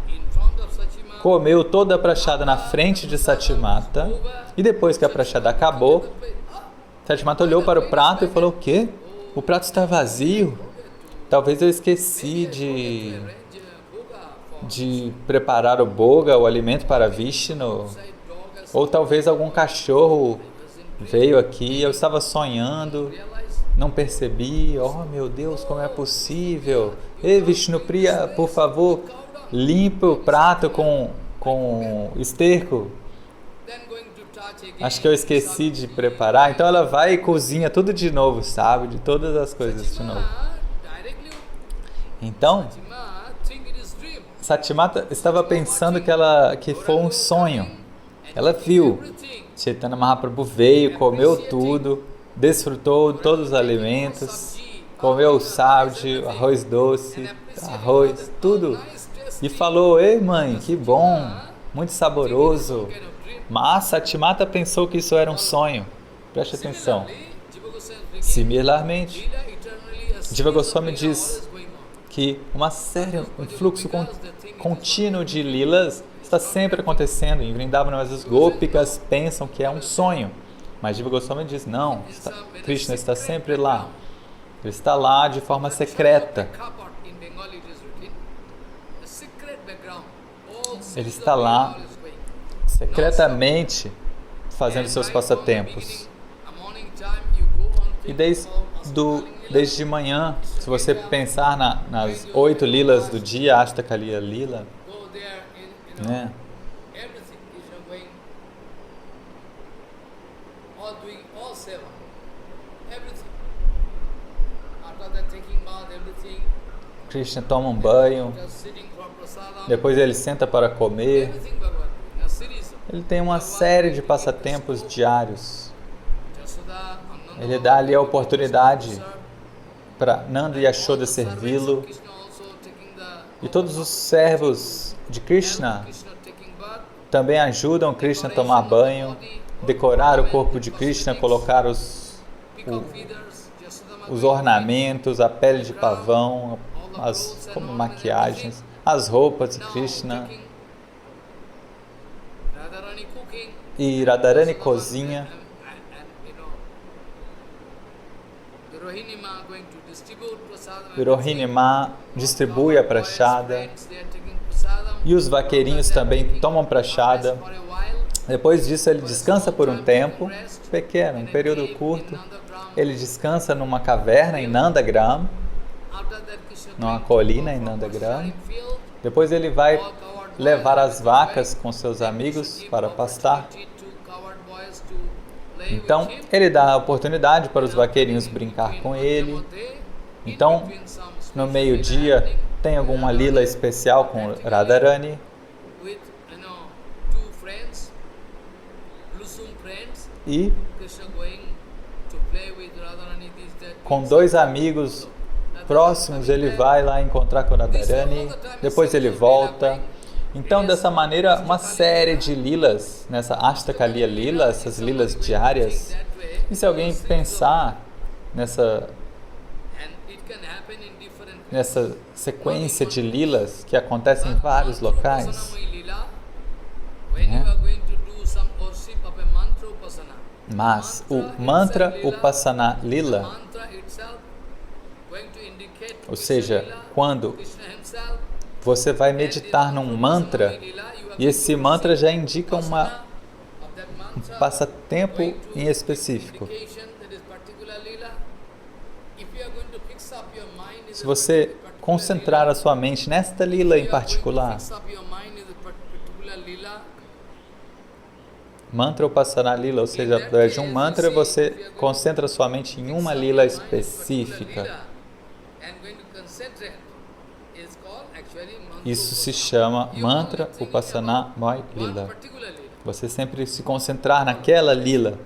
comeu toda a prachada na frente de Satimata, e depois que a prachada acabou, Satimata olhou para o prato e falou: o quê? O prato está vazio? Talvez eu esqueci de preparar o boga, o alimento para Vishnu, ou talvez algum cachorro veio aqui, eu estava sonhando, não percebi. Oh meu Deus, como é possível? Ei, Vishnupriya, por favor, limpa o prato com esterco. Acho que eu esqueci de preparar. Então ela vai e cozinha tudo de novo, sabe? De todas as coisas de novo. Então, Satimata estava pensando que foi um sonho. Ela viu. Chaitanya Mahaprabhu veio, comeu tudo, desfrutou todos os alimentos. comeu salde, arroz doce, arroz, tudo. E falou: ei mãe, que bom, muito saboroso. Mas Satimata pensou que isso era um sonho. Preste atenção. Similarmente, Jiva Goswami diz que um fluxo contínuo de lilas está sempre acontecendo. Em Vrindavana, as Gopikas pensam que é um sonho. Mas Jiva Goswami diz, não, Krishna está sempre lá. Ele está lá de forma secreta. Ele está lá secretamente fazendo seus passatempos. E desde de manhã, se você pensar nas 8 lilas do dia, Ashtakaliya Lila, né? Krishna toma um banho, depois ele senta para comer. Ele tem uma série de passatempos diários. Ele dá ali a oportunidade para Nanda e Yashoda servi-lo. E todos os servos de Krishna também ajudam Krishna a tomar banho, decorar o corpo de Krishna, colocar os ornamentos, a pele de pavão, como maquiagens, as roupas de Krishna. E Radharani cozinha. Rohinima distribui a prashada. E os vaqueirinhos também tomam prashada. Depois disso ele descansa por um tempo pequeno, um período curto. Ele descansa numa caverna em Nandagram, numa colina em Nandagram. Depois ele vai levar as vacas com seus amigos para pastar. Então, ele dá a oportunidade para os vaqueirinhos brincar com ele. Então, no meio-dia, tem alguma lila especial com Radharani. E com 2 amigos próximos, ele vai lá encontrar com Radharani. Depois ele volta. Então, dessa maneira, uma série de lilas, nessa Ashtakaliya Lila, essas lilas diárias. E se alguém pensar nessa sequência de lilas que acontecem em vários locais, né? Mas o mantra Upasana Lila, ou seja, quando você vai meditar num mantra, e esse mantra já indica um passatempo em específico. Se você concentrar a sua mente nesta lila em particular, mantra Upasana Lila, ou seja, através de um mantra você concentra a sua mente em uma lila específica. Isso se chama mantra Upasana Moy Lila. Você sempre se concentrar naquela lila.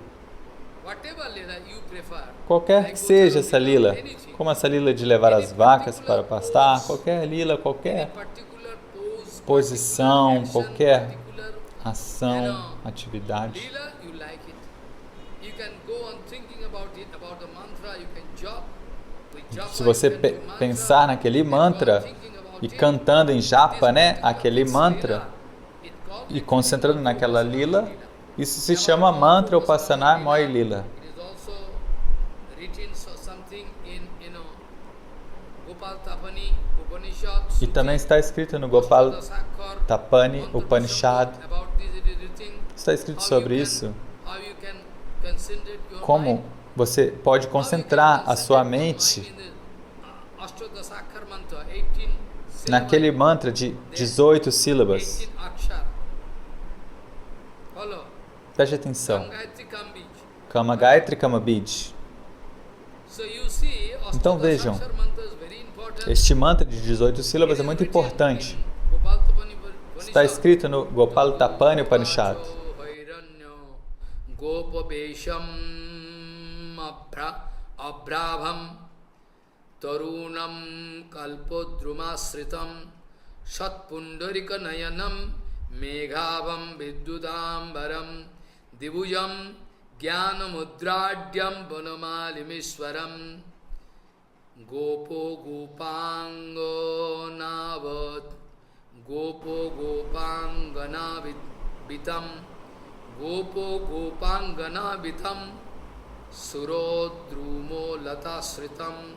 Qualquer que seja essa lila, como essa lila de levar as vacas para pastar, qualquer lila, qualquer posição, qualquer ação, atividade. Se você pensar naquele mantra e cantando em japa, né, aquele mantra e concentrando naquela lila, isso se chama mantra Upasana Moy Lila. E também está escrito no Gopal Tapani Upanishad. Está escrito sobre isso. Como você pode concentrar a sua mente naquele mantra de 18 sílabas. Preste atenção. Kama Gayatri Kama Bij. Então vejam, este mantra de 18 sílabas é muito importante. Está escrito no Gopal Tapani Upanishad. Tarunam kalpodrumasritam Shatpundarika nayanam Meghavam vidyudambaram Divujam Jnanamudradyam Vanamalimishwaram Gopo Gopango Navat Gopo Gopangana Vitam Gopo Gopangana Vitam Surodrumo Lata Sritam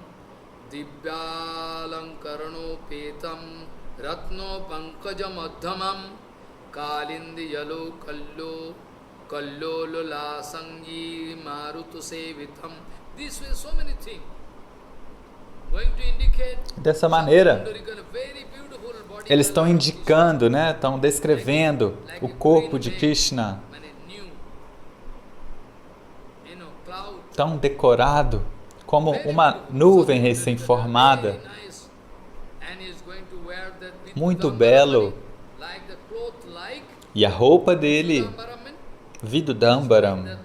Divyalankarano Petam Ratno Pankajam Adhamam Kalindi Yalo Kallo Lola Sangi Marutu Sevitam. This way, so many things. Dessa maneira, eles estão indicando, né? Estão descrevendo o corpo de Krishna, tão decorado, como uma nuvem recém-formada, muito belo, e a roupa dele, Vidudambaram, é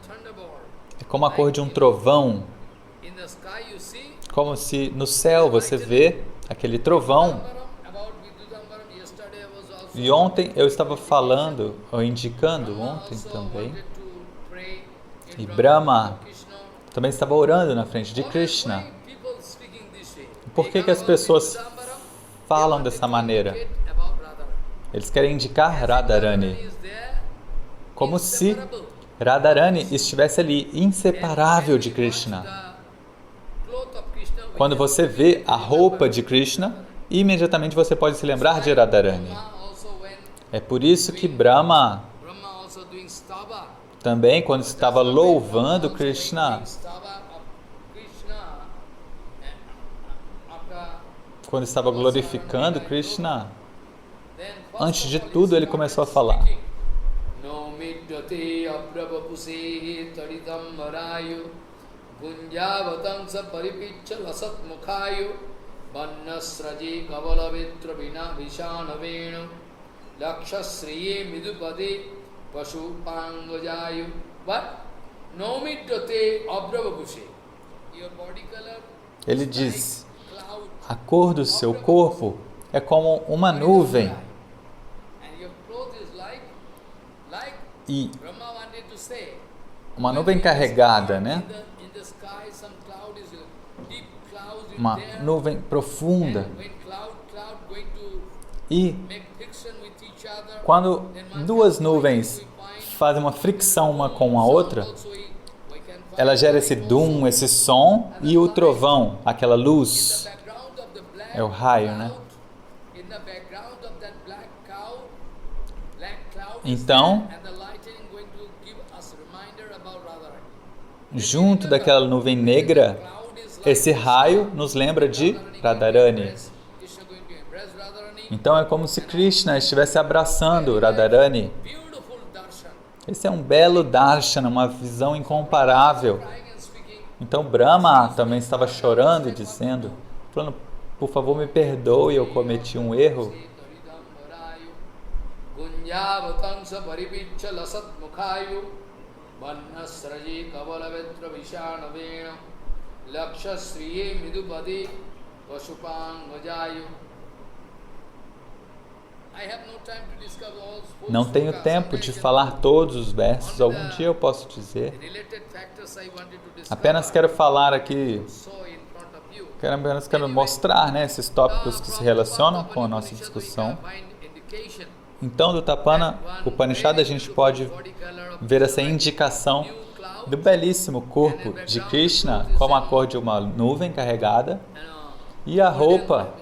como a cor de um trovão, como se no céu você vê aquele trovão. E ontem eu estava falando, ou indicando ontem também, e Brahma também estava orando na frente de Krishna. Por que as pessoas falam dessa maneira? Eles querem indicar Radharani, como se Radharani estivesse ali, inseparável de Krishna. Quando você vê a roupa de Krishna, imediatamente você pode se lembrar de Radharani. É por isso que Brahma também, quando estava louvando Krishna, quando estava glorificando Krishna, antes de tudo ele começou a falar: Gunjavatansa paripicha lasat mukhayo Vannasraji kavalavitra vina vishanavenu Lakshasriye midupade Pashupangajayo. What? Nomidate abravakushe. Your body color. Ele diz: a cor do seu corpo é como uma nuvem. E uma nuvem carregada, né? Uma nuvem profunda. E quando duas nuvens fazem uma fricção uma com a outra, ela gera esse dum, esse som, e o trovão, aquela luz, é o raio, né? Então, junto daquela nuvem negra, esse raio nos lembra de Radharani. Então é como se Krishna estivesse abraçando Radharani. Esse é um belo darshana, uma visão incomparável. Então Brahma também estava chorando e dizendo, falando: por favor, me perdoe, eu cometi um erro. Não tenho tempo de falar todos os versos, algum dia eu posso dizer. Apenas quero falar aqui, quero mostrar, né, esses tópicos que se relacionam com a nossa discussão. Então, do Tapana Upanishad, a gente pode ver essa indicação do belíssimo corpo de Krishna, como a cor de uma nuvem carregada, e a roupa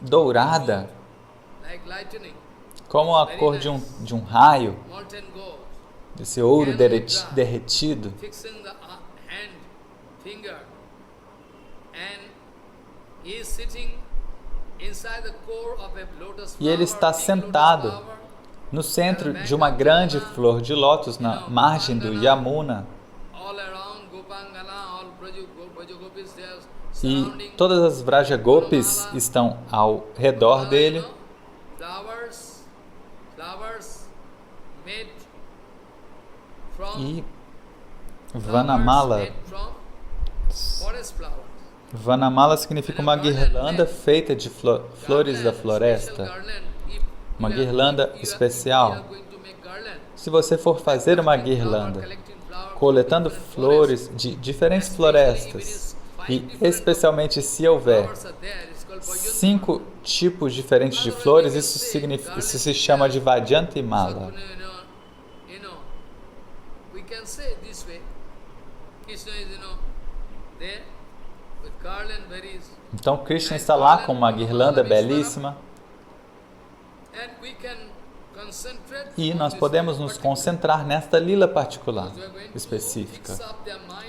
dourada, como a cor de um raio, esse ouro derretido. E ele está sentado no centro de uma grande flor de lótus na margem do Yamuna. E todas as Vraja Gopis estão ao redor dele. E Vanamala Vanamala significa uma guirlanda feita de flores da floresta, uma guirlanda especial. Se você for fazer uma guirlanda coletando flores de diferentes florestas, e especialmente se houver 5 tipos diferentes de flores, isso se chama de Vaidyantimala. Então Krishna está lá com uma guirlanda belíssima e nós podemos nos concentrar nesta lila particular, específica.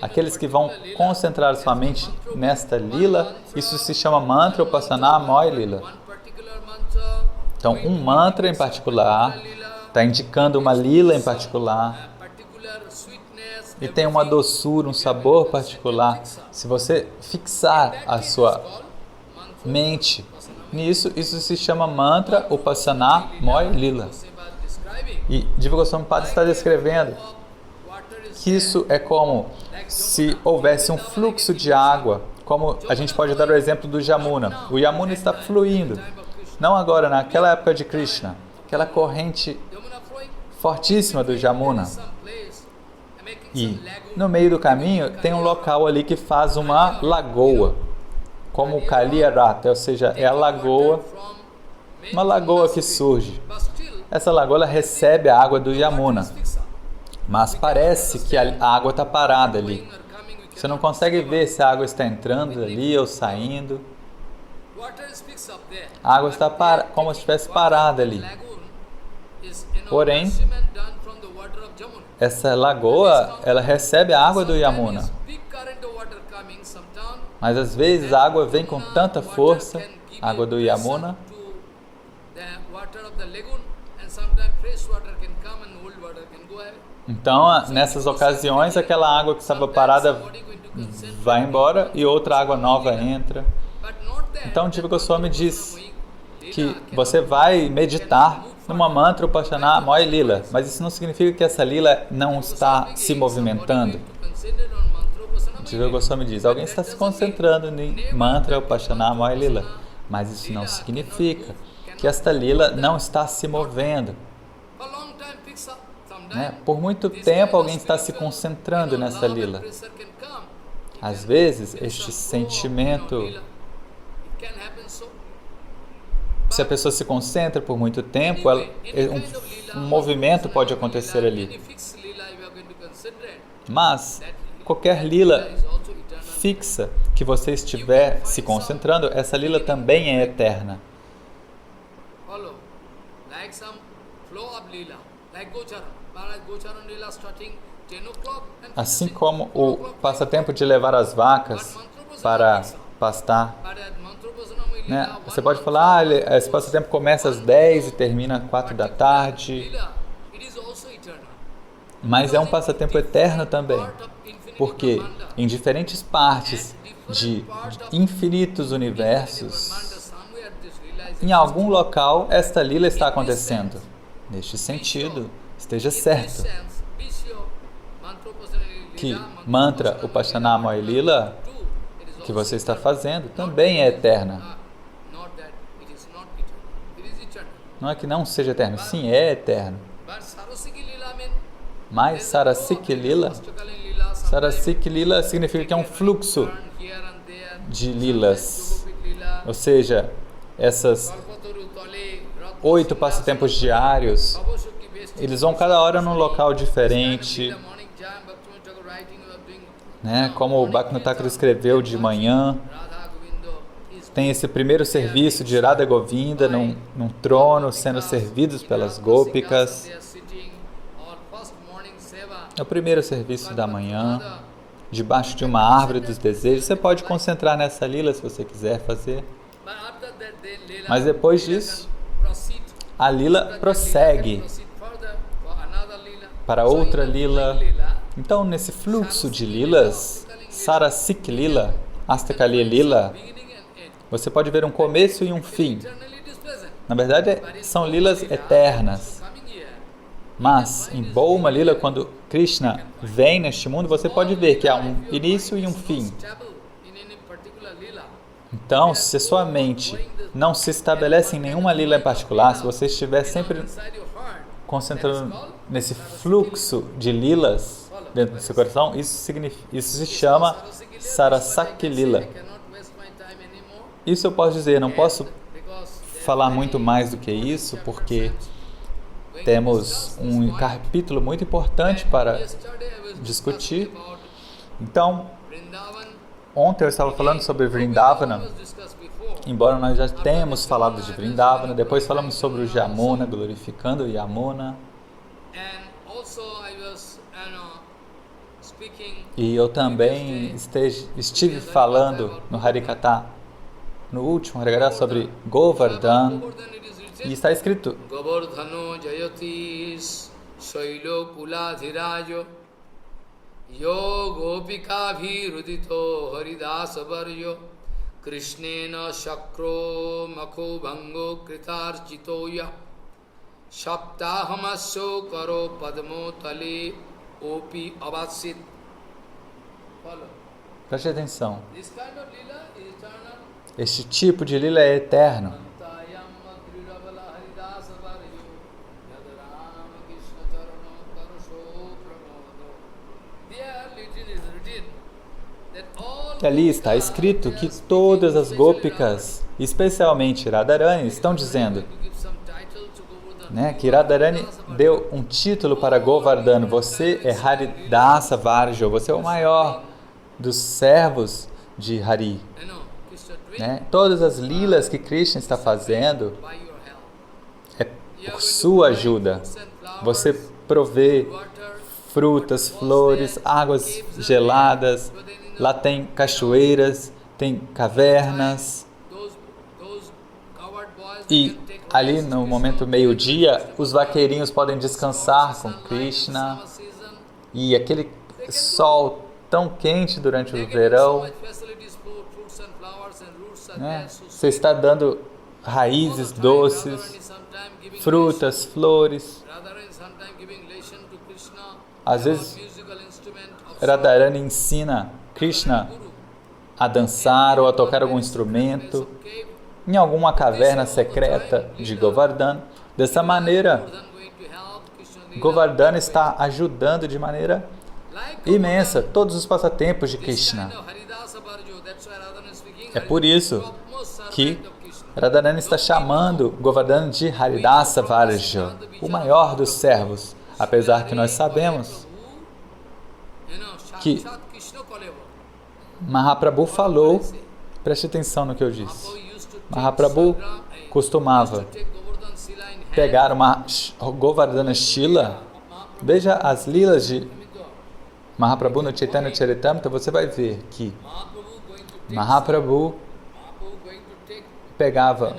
Aqueles que vão concentrar sua mente nesta lila, isso se chama mantra upasana moy lila. Então, um mantra em particular está indicando uma lila em particular e tem uma doçura, um sabor particular. Se você fixar a sua mente nisso, isso se chama mantra upasana moy lila. E Jiva Goswami Pada está descrevendo que isso é como se houvesse um fluxo de água, como a gente pode dar o exemplo do Yamuna. O Yamuna está fluindo, não agora, naquela época de Krishna, aquela corrente fortíssima do Yamuna. E no meio do caminho tem um local ali que faz uma lagoa, como o Kaliyarata, ou seja, é a lagoa, uma lagoa que surge. Essa lagoa ela recebe a água do Yamuna, mas parece que a água está parada ali. Você não consegue ver se a água está entrando ali ou saindo. A água está como se estivesse parada ali. Porém, essa lagoa, ela recebe a água do Yamuna. Mas às vezes a água vem com tanta força, a água do Yamuna, então nessas ocasiões aquela água que estava parada vai embora e outra água nova entra. Então Jiva Goswami diz que você vai meditar numa mantra upasana moy lila, mas isso não significa que essa lila não está se movimentando. Jiva Goswami diz, alguém está se concentrando em mantra upasana moy lila, mas isso não significa que esta lila não está se movendo. Por muito tempo alguém está se concentrando nessa lila. Às vezes este sentimento, se a pessoa se concentra por muito tempo, um movimento pode acontecer ali. Mas qualquer lila fixa que você estiver se concentrando, essa lila também é eterna. Assim como o passatempo de levar as vacas para pastar, você pode falar, esse passatempo começa às 10 e termina às 4 da tarde, mas é um passatempo eterno também, porque em diferentes partes de infinitos universos, em algum local esta lila está acontecendo. Neste sentido, esteja certo que mantra upasana moy lila que você está fazendo também é eterna. Não é que não seja eterno, sim, é eterno. Mas Sarasiki Lila, Sarasiki Lila significa que é um fluxo de lilas, ou seja, essas 8 passatempos diários, eles vão cada hora num local diferente, como o Bhaktivinoda Thakur escreveu de manhã. Tem esse primeiro serviço de Radha Govinda num trono, sendo servidos pelas gópicas. É o primeiro serviço da manhã, debaixo de uma árvore dos desejos. Você pode concentrar nessa lila se você quiser fazer. Mas depois disso, a lila prossegue para outra lila. Então, nesse fluxo de lilas, Sarasik Lila, Astakali Lila, você pode ver um começo e um fim. Na verdade, são lilas eternas. Mas em Bhauma Lila, quando Krishna vem neste mundo, você pode ver que há um início e um fim. Então, se a sua mente não se estabelece em nenhuma lila em particular, se você estiver sempre concentrando nesse fluxo de lilas dentro do seu coração, isso se chama Sarasaki Lila. Isso eu posso dizer, não posso falar muito mais do que isso, porque temos um capítulo muito importante para discutir. Então, ontem eu estava falando sobre Vrindavana, embora nós já tenhamos falado de Vrindavana, depois falamos sobre o Yamuna, glorificando o Yamuna. E eu também estive falando no Harikatha, no último Harikatha, sobre Govardhan, e está escrito: Govardhano jayatis shailo kuladhirajo yo gopika bhirudito haridasa varyo krishnena shakro makho bhango kritarchitoya saptahamasyo karo padmo tale opi avasit. Preste atenção. Este tipo de lila é eterno. E ali está escrito que todas as gópicas, especialmente Radharani, estão dizendo, né, que Radharani deu um título para Govardhana. Você é Haridasa Varjo, você é o maior dos servos de Hari. Né? Todas as lilas que Krishna está fazendo é por sua ajuda. Você provê frutas, flores, águas geladas. Lá tem cachoeiras, tem cavernas. E ali no momento meio-dia, os vaqueirinhos podem descansar com Krishna. E aquele sol tão quente durante o verão, né? Você está dando raízes doces, frutas, flores. Às vezes, Radharani ensina Krishna a dançar ou a tocar algum instrumento em alguma caverna secreta de Govardhana. Dessa maneira, Govardhana está ajudando de maneira imensa todos os passatempos de Krishna. É por isso que Radharani está chamando Govardhana de Haridasa Varja, o maior dos servos, apesar que nós sabemos que Mahaprabhu falou, preste atenção no que eu disse, Mahaprabhu costumava pegar uma Govardhana Shila, veja as lilas de Mahaprabhu no Chaitanya Charitamrita, você vai ver que Mahaprabhu pegava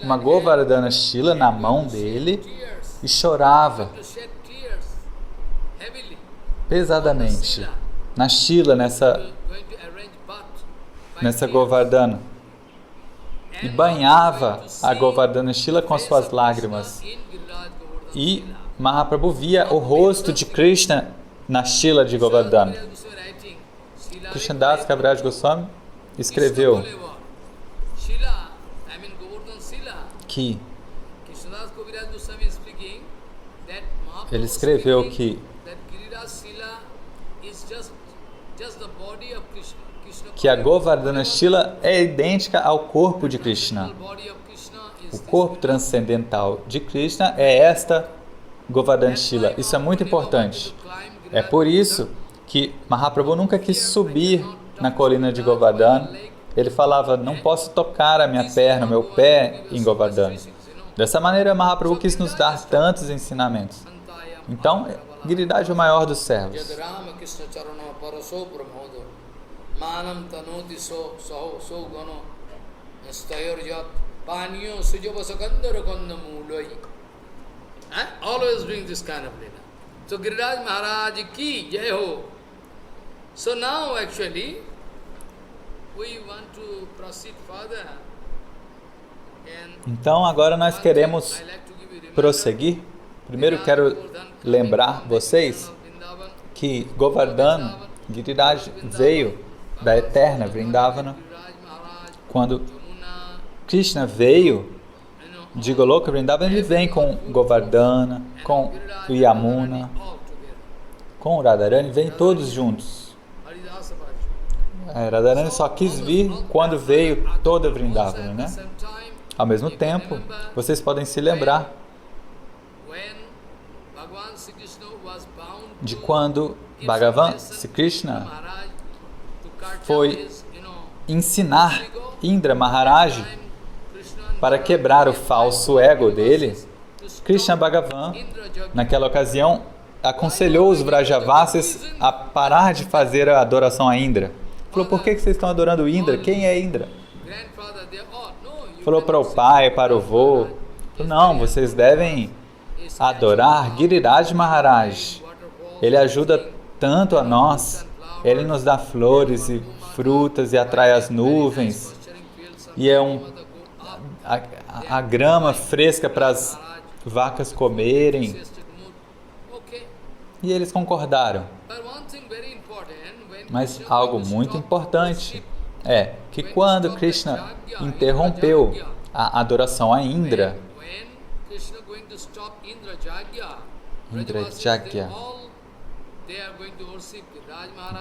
uma Govardhana Shila na mão dele e chorava pesadamente na Shila, nessa Govardhana, e banhava a Govardhana Shila com as suas lágrimas. E Mahaprabhu via o rosto de Krishna na Shila de Govardhana. Krishnadas Kaviraj Goswami escreveu que a Govardhana Shila é idêntica ao corpo de Krishna. O corpo transcendental de Krishna é esta Govardhana Shila. Isso é muito importante. É por isso que Mahaprabhu nunca quis subir na colina de Govardhana. Ele falava, não posso tocar a minha perna, o meu pé em Govardhana. Dessa maneira, Mahaprabhu quis nos dar tantos ensinamentos. Então, Giridhara é o maior dos servos. Always doing this kind of lila. So Giriraj Maharaj ki jai ho. So now actually we want to proceed further. Então agora nós queremos prosseguir Primeiro quero lembrar vocês que Govardhan Giriraj veio da eterna Vrindavana. Quando Krishna veio de Goloka Vrindavana, ele vem com Govardhana, com o Yamuna, com o Radharani, vem todos juntos. Radharani só quis vir quando veio toda Vrindavana, né? Ao mesmo tempo, vocês podem se lembrar de quando Bhagavan Sri Krishna foi ensinar Indra Maharaj para quebrar o falso ego dele. Krishna Bhagavan, naquela ocasião, aconselhou os Vrajavasis a parar de fazer a adoração a Indra. Falou, por que vocês estão adorando Indra? Quem é Indra? Falou para o pai, para o avô. Falou, não, vocês devem adorar Giriraj Maharaj. Ele ajuda tanto a nós. Ele nos dá flores e frutas e atrai as nuvens. E é a grama fresca para as vacas comerem. E eles concordaram. Mas algo muito importante é que quando Krishna interrompeu a adoração a Indra, Indra Jagya,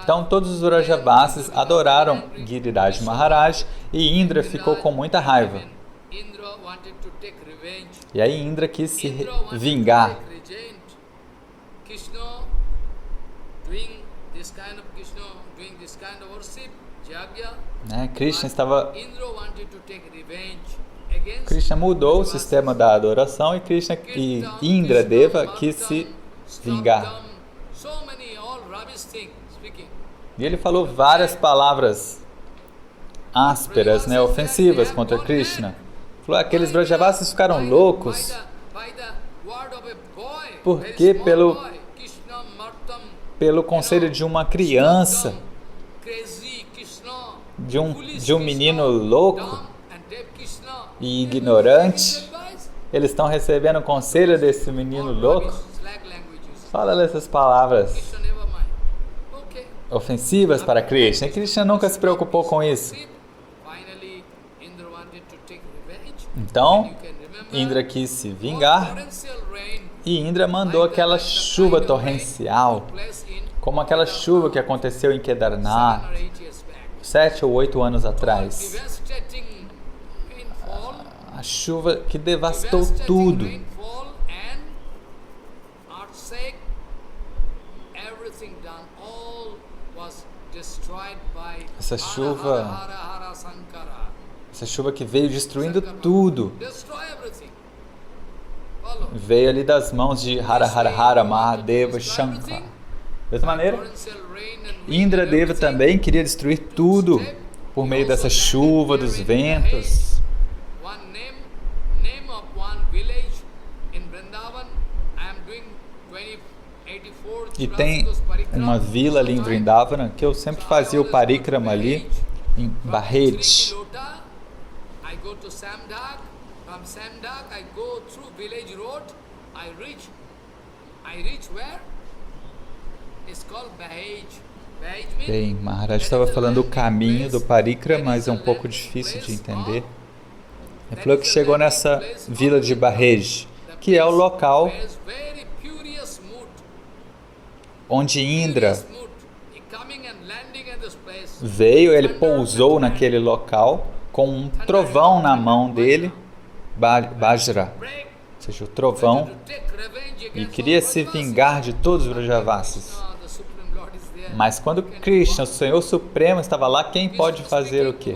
então todos os Vrajavasis adoraram Giriraj Maharaj e Indra ficou com muita raiva. E aí Indra quis se vingar. Krishna estava... Krishna mudou o sistema da adoração e Indra Deva quis se vingar. E ele falou várias palavras ásperas, ofensivas contra Krishna. Falou, aqueles Vrajavasis ficaram loucos porque pelo conselho de uma criança, de um menino louco e ignorante, eles estão recebendo o conselho desse menino louco. Fala essas palavras ofensivas para Krishna. E Krishna nunca se preocupou com isso. Então, Indra quis se vingar e Indra mandou aquela chuva torrencial, como aquela chuva que aconteceu em Kedarnath 7 ou 8 anos atrás. A chuva que devastou tudo. Essa chuva que veio destruindo tudo, veio ali das mãos de Hara Hara Hara Mahadeva Shankara. De outra maneira, Indra Deva também queria destruir tudo por meio dessa chuva, dos ventos. E tem uma vila ali em Vrindavana que eu sempre fazia o parikrama ali, em Bahej. Bem, Maharaj estava falando o caminho do parikrama, mas é um pouco difícil de entender. Ele falou que chegou nessa vila de Bahej, que é o local onde Indra veio, ele pousou naquele local com um trovão na mão dele, Bajra, ou seja, o trovão, e queria se vingar de todos os Vrajavasis. Mas quando Krishna, o Senhor Supremo, estava lá, quem pode fazer o quê?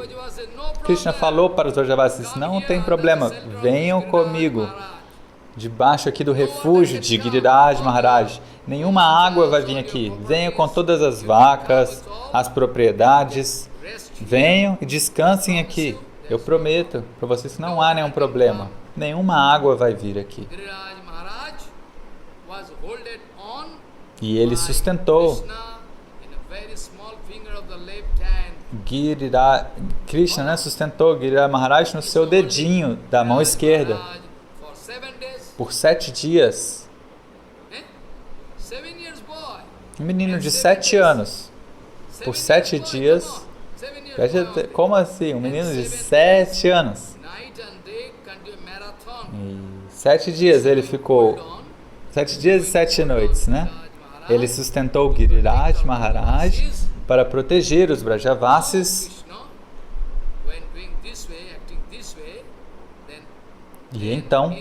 Krishna falou para os Vrajavasis, não tem problema, venham comigo, debaixo aqui do refúgio de Giriraj Maharaj. Nenhuma água vai vir aqui. Venham com todas as vacas, as propriedades. Venham e descansem aqui. Eu prometo para vocês que não há nenhum problema. Nenhuma água vai vir aqui. E ele sustentou Krishna, sustentou Giriraj Maharaj no seu dedinho da mão esquerda por 7 dias. Um menino de 7 anos, por 7 dias. Como assim? Um menino de 7 anos. E 7 dias ele ficou, 7 dias e 7 noites, né? Ele sustentou Giriraj Maharaj para proteger os Brajavasis. E então,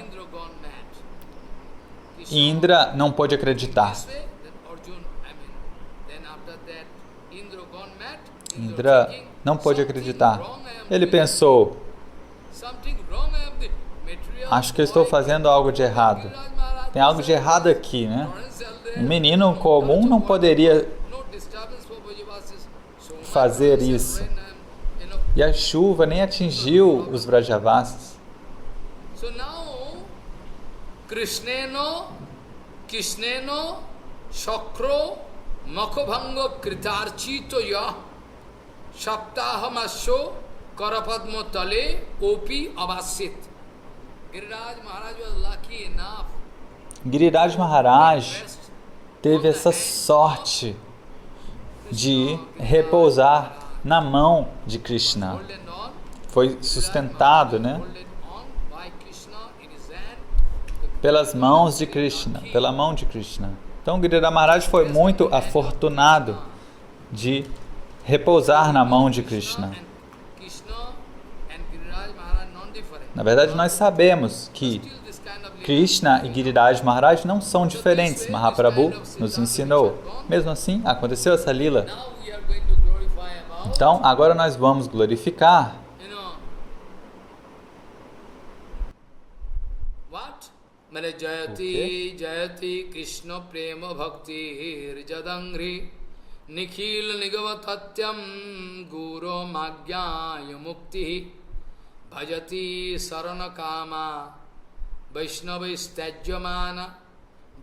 Indra não pôde acreditar. Indra não pôde acreditar. Ele pensou, acho que eu estou fazendo algo de errado. Tem algo de errado aqui, né? Um menino comum não poderia fazer isso. E a chuva nem atingiu os Brajavasis. Krishneno Shakro Makabhanga Kritarchito Ya Shaptahamasho Karapadmo Tale Kopi Avasit. Giriraj Maharaj was lucky enough. Giriraj Maharaj teve essa sorte de repousar na mão de Krishna. Foi sustentado, né? Pelas mãos de Krishna, pela mão de Krishna. Então, Giriraj Maharaj foi muito afortunado de repousar na mão de Krishna. Na verdade, nós sabemos que Krishna e Giriraj Maharaj não são diferentes. Mahaprabhu nos ensinou. Mesmo assim, aconteceu essa lila. Então, agora nós vamos glorificar Jayati Jayati Krishna Prema Bhakti Jadangri Nikhil Nigavatatyam Guru Magyaya Mukti Bhajati Sarana Kama Vaishnavastajyamana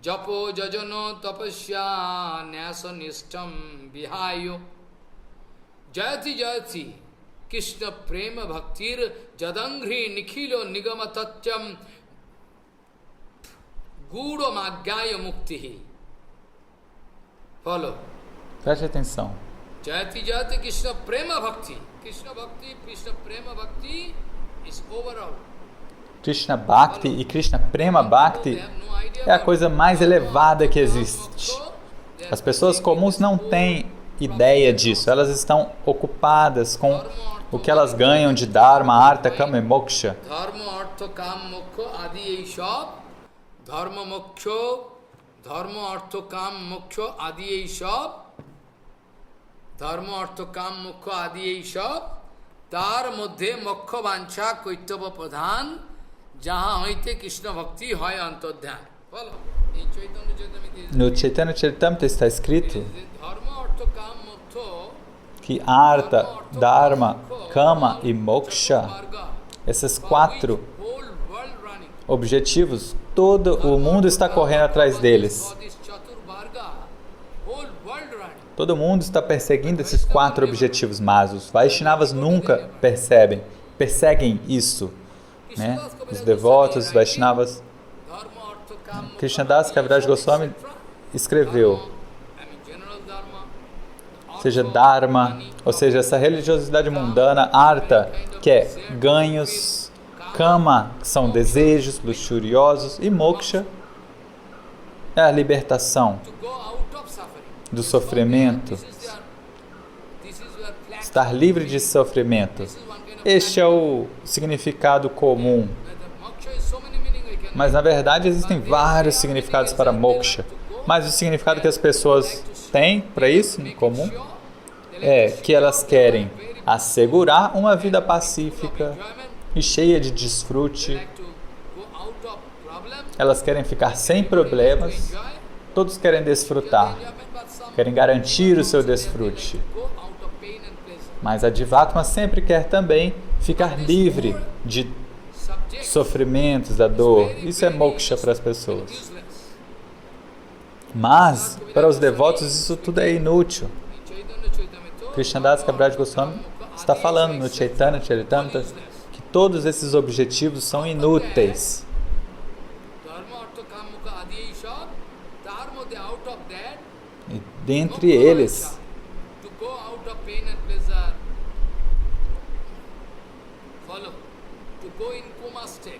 Japo Jajano Tapasya Nyasa Nishtam Vihayo Jayati Jayati Krishna Prema Bhaktir Jadangri Nikhilo Nigavatatyam Guru Magyaya Mukti. Follow. Preste atenção. Jayati Jayati Krishna Prema Bhakti. Krishna Prema Bhakti is overall. Krishna Bhakti e Krishna Prema Bhakti é a coisa mais elevada que existe. As pessoas comuns não têm ideia disso. Elas estão ocupadas com o que elas ganham de Dharma, Artha, Kama e Moksha. Dharma, Artha, Kama, Moksha, Adi Eishab. Dharma, Artha, Kama, Moksha, Adi Eishab. Dharma, Artha, Kama, Moksha, Adi Eishab. Tar Moddhe Moksha Vancha Koitava Pradhan Jaha Hoite Krishna Bhakti Hoya Antodhyan. No Chaitanya Charitamrita está escrito que Artha, Dharma, Kama e Moksha, esses 4 objetivos, todo o mundo está correndo atrás deles. Todo mundo está perseguindo esses 4 objetivos, mas os Vaishnavas nunca perseguem isso, né? Os devotos, Vaishnavas. Krishnadas Kaviraj Goswami escreveu, seja Dharma, ou seja, essa religiosidade mundana, Artha, que é ganhos, Kama, que são desejos luxuriosos, e Moksha é a libertação do sofrimento, estar livre de sofrimento. Este é o significado comum. Mas na verdade existem vários significados para Moksha. Mas o significado que as pessoas têm para isso em comum é que elas querem assegurar uma vida pacífica e cheia de desfrute. Elas querem ficar sem problemas. Todos querem desfrutar. Querem garantir o seu desfrute. Mas a Jivatma sempre quer também ficar livre de sofrimentos, da dor. Isso é moksha para as pessoas. Mas, para os devotos, isso tudo é inútil. Krishnadas Kaviraj Goswami está falando no Chaitanya Charitamrita que todos esses objetivos são inúteis. dentre eles.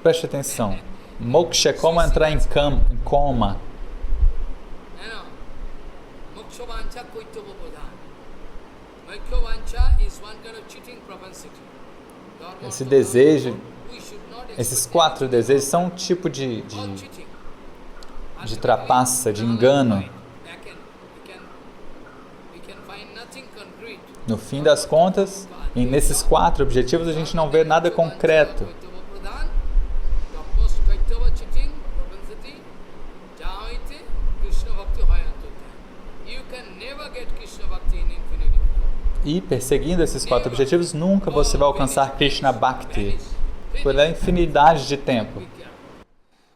Preste atenção. Moksha é como entrar em coma. Esse desejo, esses 4 desejos são um tipo de trapaça, de engano. No fim das contas, nesses 4 objetivos a gente não vê nada concreto. E perseguindo esses 4 objetivos, nunca você vai alcançar Krishna Bhakti pela infinidade de tempo.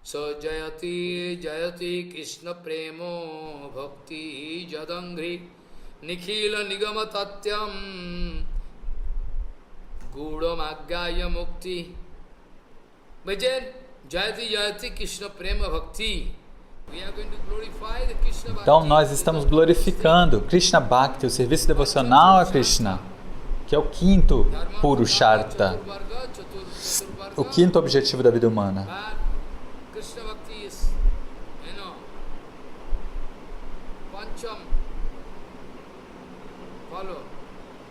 So jayati jayati Krishna premo bhakti jadangri nikhila nigama tatyam gudam aggaya mukti. Bhajan jayati jayati Krishna prema bhakti. Então nós estamos glorificando Krishna Bhakti, o serviço devocional a Krishna, que é o 5º Purushartha, o 5º objetivo da vida humana.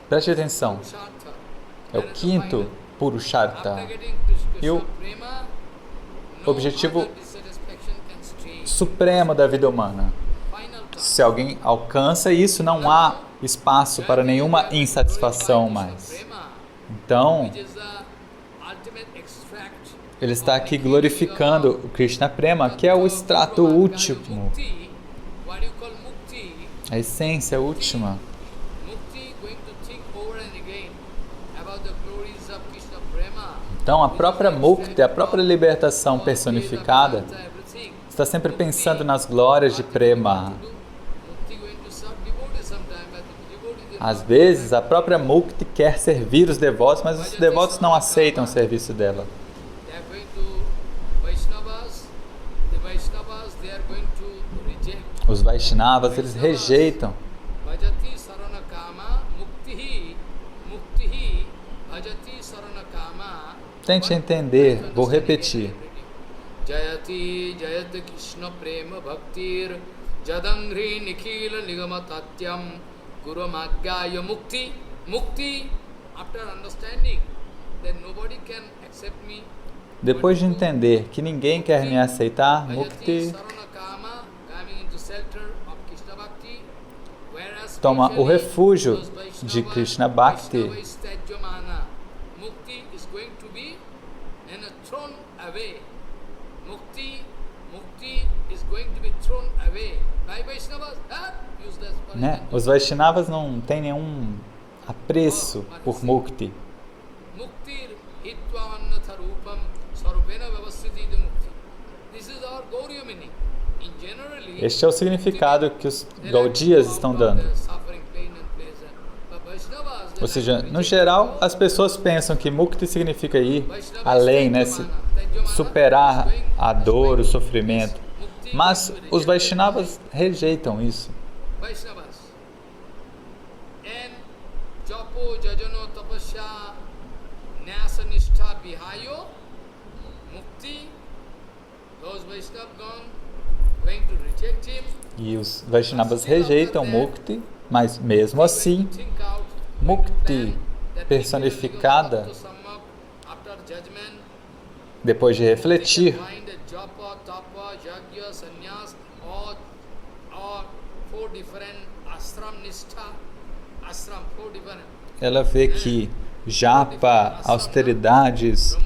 Preste atenção, é o 5º Purushartha e o objetivo supremo da vida humana. Se alguém alcança isso, não há espaço para nenhuma insatisfação mais. Então, ele está aqui glorificando o Krishna Prema, que é o extrato último, a essência última. Então, a própria Mukti, a própria libertação personificada, está sempre pensando nas glórias de Prema. Às vezes, a própria Mukti quer servir os devotos, mas os devotos não aceitam o serviço dela. Os Vaishnavas, eles rejeitam. Tente entender, vou repetir. Jayati jayati Krishna prema bhaktir jadangri nikhila nigama tatyam guru maggaya mukti. Mukti, after understanding that nobody can accept me. Depois de entender que ninguém quer me aceitar, Mukti toma o refúgio de Krishna Bhakti. Né? Os Vaishnavas não têm nenhum apreço por Mukti. Este é o significado que os Gaudiyas estão dando. Ou seja, no geral, as pessoas pensam que Mukti significa ir além, né? Superar a dor, o sofrimento. Mas os Vaishnavas rejeitam isso. E os Vaishnavas rejeitam Mukti, mas mesmo assim, Mukti personificada, depois de refletir, ela vê que japa, austeridades,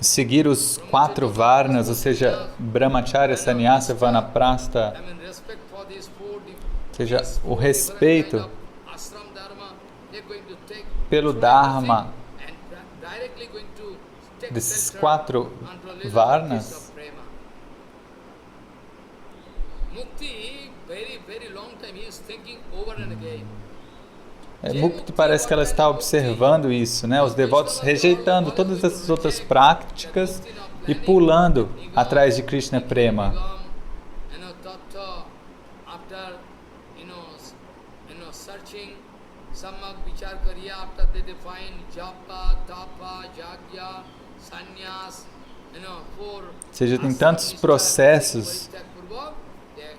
seguir os 4 varnas, ou seja, brahmacharya, sannyasa, vanaprastha, ou seja, o respeito pelo dharma desses 4 varnas. Mukti parece que ela está observando isso, né? Os devotos rejeitando todas essas outras práticas e pulando atrás de Krishna Prema. Sammak vichar kariya, after they define japa, tapa, jagya, sannyas, ou seja, tem tantos processos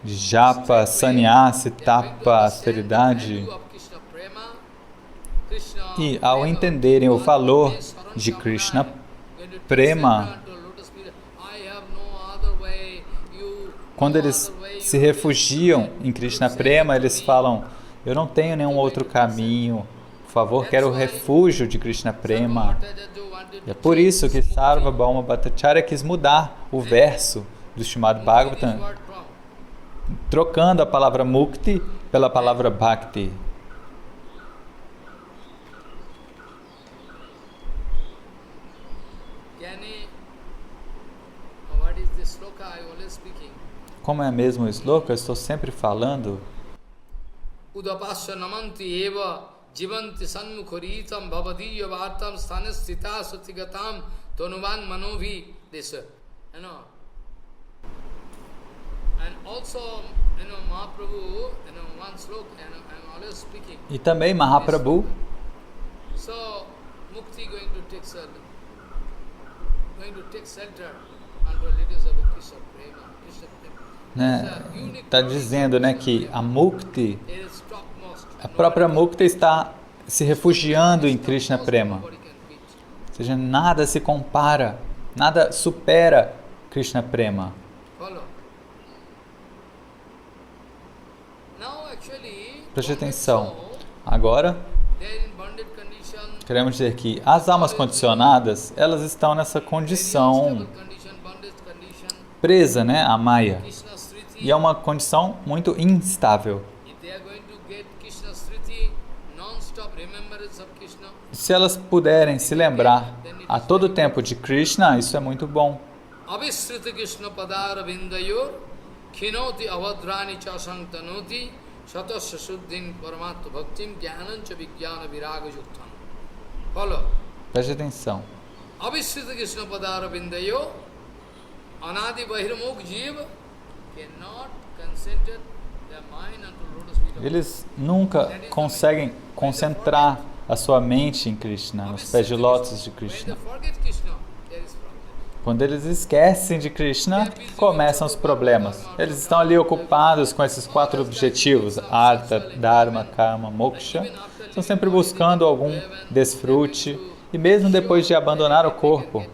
de japa, sannyasa, tapa, austeridade. E ao entenderem o valor de Krishna Prema, quando eles se refugiam em Krishna Prema, eles falam: eu não tenho nenhum outro caminho, por favor, quero o refúgio de Krishna Prema. E é por isso que Sarvabhauma Bhattacharya quis mudar o verso do Srimad Bhagavatam, trocando a palavra Mukti pela palavra Bhakti. Como é mesmo o sloka? Eu estou sempre falando. Udapasya namanti eva jivanti sanmukhoritam bhavadiya vartam sthanasthita sutigatam tonuvan manovi desa. And also, Mahaprabhu, one sloka, I'm always speaking. E também Mahaprabhu. So, mukti going to take shelter under leaders of Krishna Prema. Está dizendo, que a Mukti, a própria Mukti está se refugiando em Krishna Prema. Ou seja, nada se compara, nada supera Krishna Prema. Preste atenção. Agora, queremos dizer que as almas condicionadas, elas estão nessa condição presa, a Maya. E é uma condição muito instável. Se elas puderem se lembrar a todo tempo de Krishna, isso é muito bom. Preste atenção. Eles nunca conseguem concentrar a sua mente em Krishna, nos pés de lótus de Krishna. Quando eles esquecem de Krishna, começam os problemas. Eles estão ali ocupados com esses 4 objetivos, Artha, Dharma, Kama, Moksha. Estão sempre buscando algum desfrute. E mesmo depois de abandonar o corpo,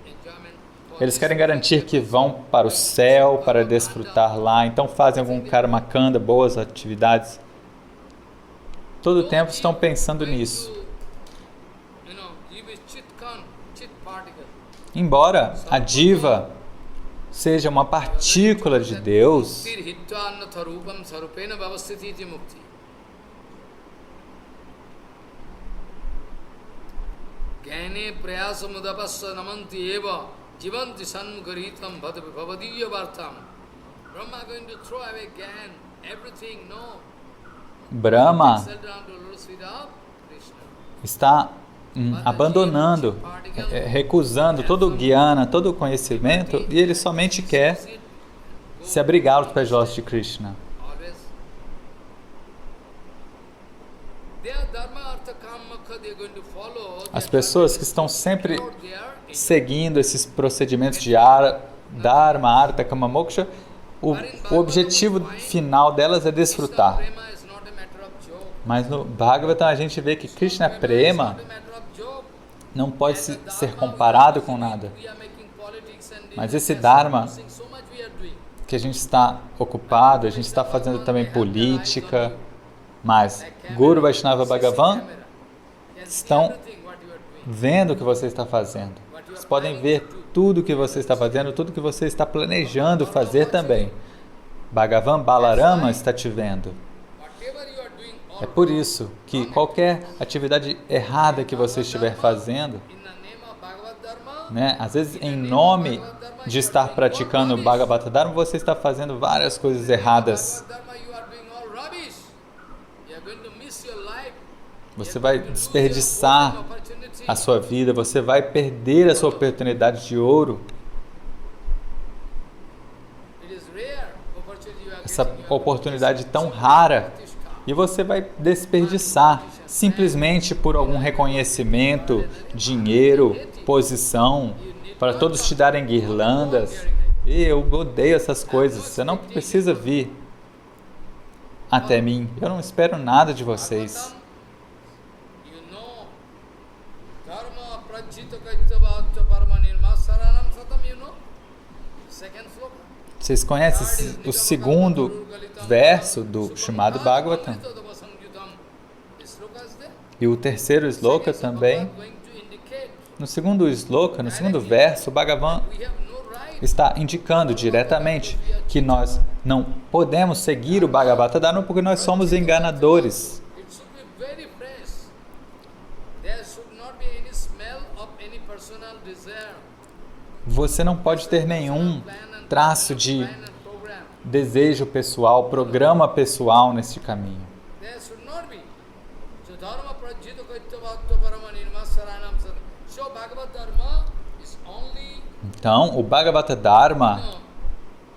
eles querem garantir que vão para o céu, para desfrutar lá. Então fazem algum karma kanda, boas atividades. Todo o tempo estão pensando nisso. Embora a diva seja uma partícula de Deus, jivanti sanmukaritam bhavadiya vartam. Brahma going to throw away Gyan, everything, no. Brahma está abandonando, recusando todo o Jnana, todo o conhecimento, e ele somente quer se abrigar aos pés de Krishna. As pessoas que estão sempre seguindo esses procedimentos de Dharma, Artha, Kama, Moksha, o objetivo final delas é desfrutar. Mas no Bhagavatam a gente vê que Krishna Prema não pode ser comparado com nada. Mas esse Dharma que a gente está ocupado, a gente está fazendo também política, mas Guru Vaishnava Bhagavan estão vendo o que você está fazendo. Vocês podem ver tudo o que você está fazendo, tudo o que você está planejando fazer também. Bhagavan Balarama está te vendo. É por isso que qualquer atividade errada que você estiver fazendo, às vezes em nome de estar praticando Bhagavata Dharma, você está fazendo várias coisas erradas. Você vai desperdiçar a sua vida, você vai perder a sua oportunidade de ouro. Essa oportunidade tão rara, e você vai desperdiçar simplesmente por algum reconhecimento, dinheiro, posição, para todos te darem guirlandas. E eu odeio essas coisas. Você não precisa vir até mim. Eu não espero nada de vocês. Vocês conhecem o segundo verso do Srimad Bhagavatam? E o terceiro sloka também. No segundo sloka, no segundo verso, o Bhagavan está indicando diretamente que nós não podemos seguir o Bhagavata Dharma porque nós somos enganadores. Você não pode ter nenhum traço de desejo pessoal, programa pessoal neste caminho. Então, o Bhagavata Dharma,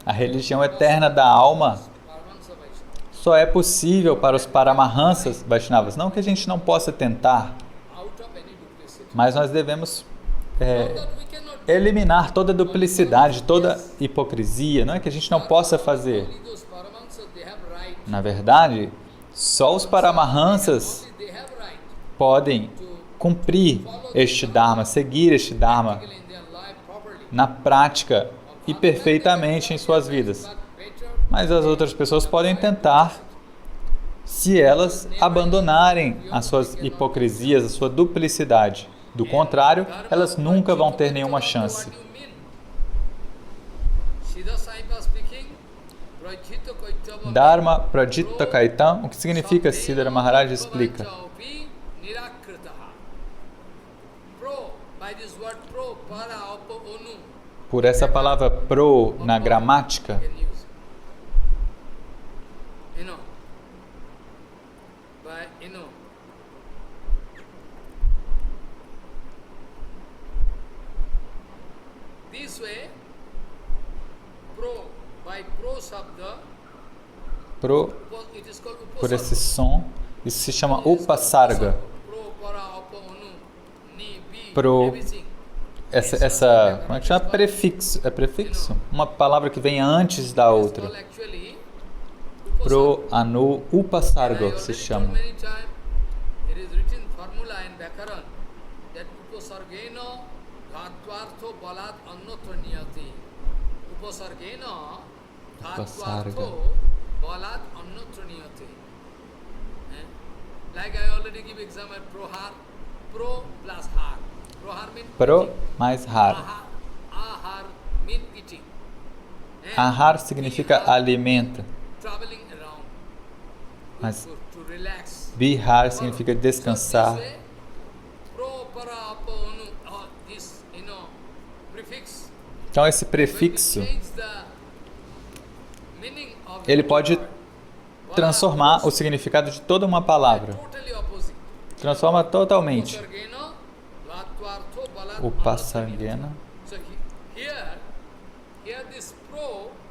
a religião eterna da alma, só é possível para os Paramahansas Vaishnavas. Não que a gente não possa tentar, mas nós devemos eliminar toda duplicidade, toda hipocrisia. Não é que a gente não possa fazer. Na verdade, só os Paramahansas podem cumprir este Dharma, seguir este Dharma na prática e perfeitamente em suas vidas. Mas as outras pessoas podem tentar, se elas abandonarem as suas hipocrisias, a sua duplicidade. Do contrário, elas nunca vão ter nenhuma chance. Dharma Prajita Kaitam, o que significa? Siddhara Maharaj explica. Por essa palavra pro na gramática, pro, por esse som, isso se chama upasarga. Pro, como é que chama? Prefixo. É prefixo? Uma palavra que vem antes da outra. Pro, anu, upasarga se chama. Upasarga. Pro mais har. Ahar significa alimenta. Mas bihar significa descansar. Então esse prefixo, ele pode transformar o significado de toda uma palavra. Transforma totalmente. Upasargena.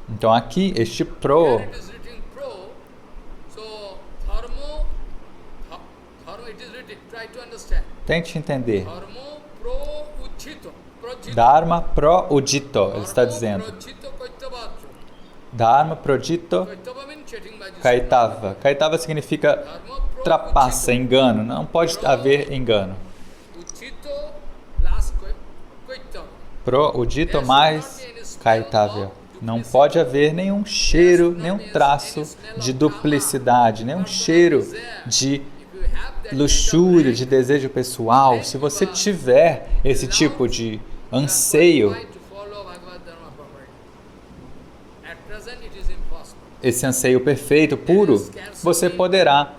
Então aqui, este pro, tente entender. Dharma pro udito, ele está dizendo. Dharma prodito kaitava. Kaitava significa trapaça, engano. Não pode haver engano. Pro udito mais kaitavya. Não pode haver nenhum cheiro, nenhum traço de duplicidade, nenhum cheiro de luxúria, de desejo pessoal. Se você tiver esse tipo de anseio, esse anseio perfeito, puro, você poderá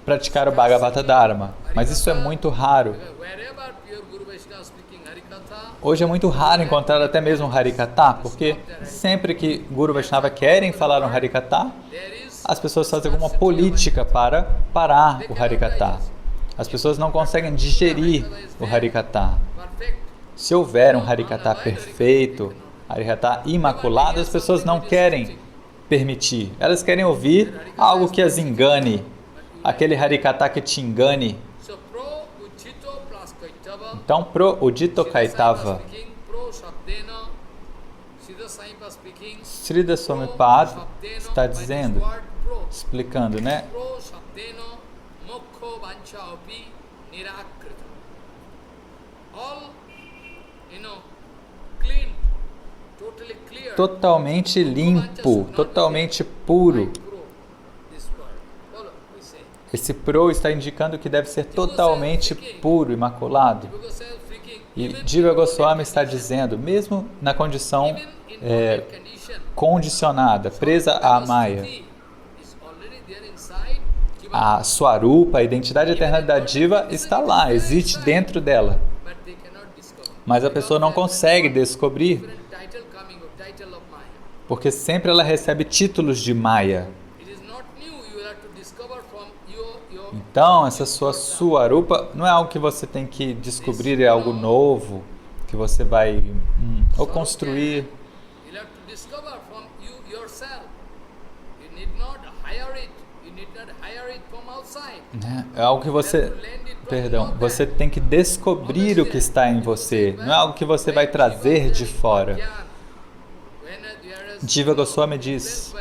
praticar o Bhagavata Dharma. Mas isso é muito raro. Hoje é muito raro encontrar até mesmo um Harikatha, porque sempre que Guru Vaishnava querem falar um Harikatha, as pessoas fazem alguma política para parar o Harikatha. As pessoas não conseguem digerir o Harikatha. Se houver um Harikatha perfeito, Harikatha imaculado, as pessoas não querem permitir. Elas querem ouvir algo que as engane. aquele Harikata que te engane. Então, pro Udito Kaitava, Srila Swamipad está dizendo, explicando, né? Totalmente limpo, totalmente puro. Esse pro está indicando que deve ser totalmente puro, imaculado. E Jiva Goswami está dizendo, mesmo na condição condicionada, presa à Maya, a Swarupa, a identidade eterna da Jiva, está lá, existe dentro dela. Mas a pessoa não consegue descobrir, porque sempre ela recebe títulos de Maya. Então, essa sua Swarupa não é algo que você tem que descobrir, é algo novo, que você vai ou construir. É algo que você, você tem que descobrir o que está em você, não é algo que você vai trazer de fora. Jiva Goswami diz,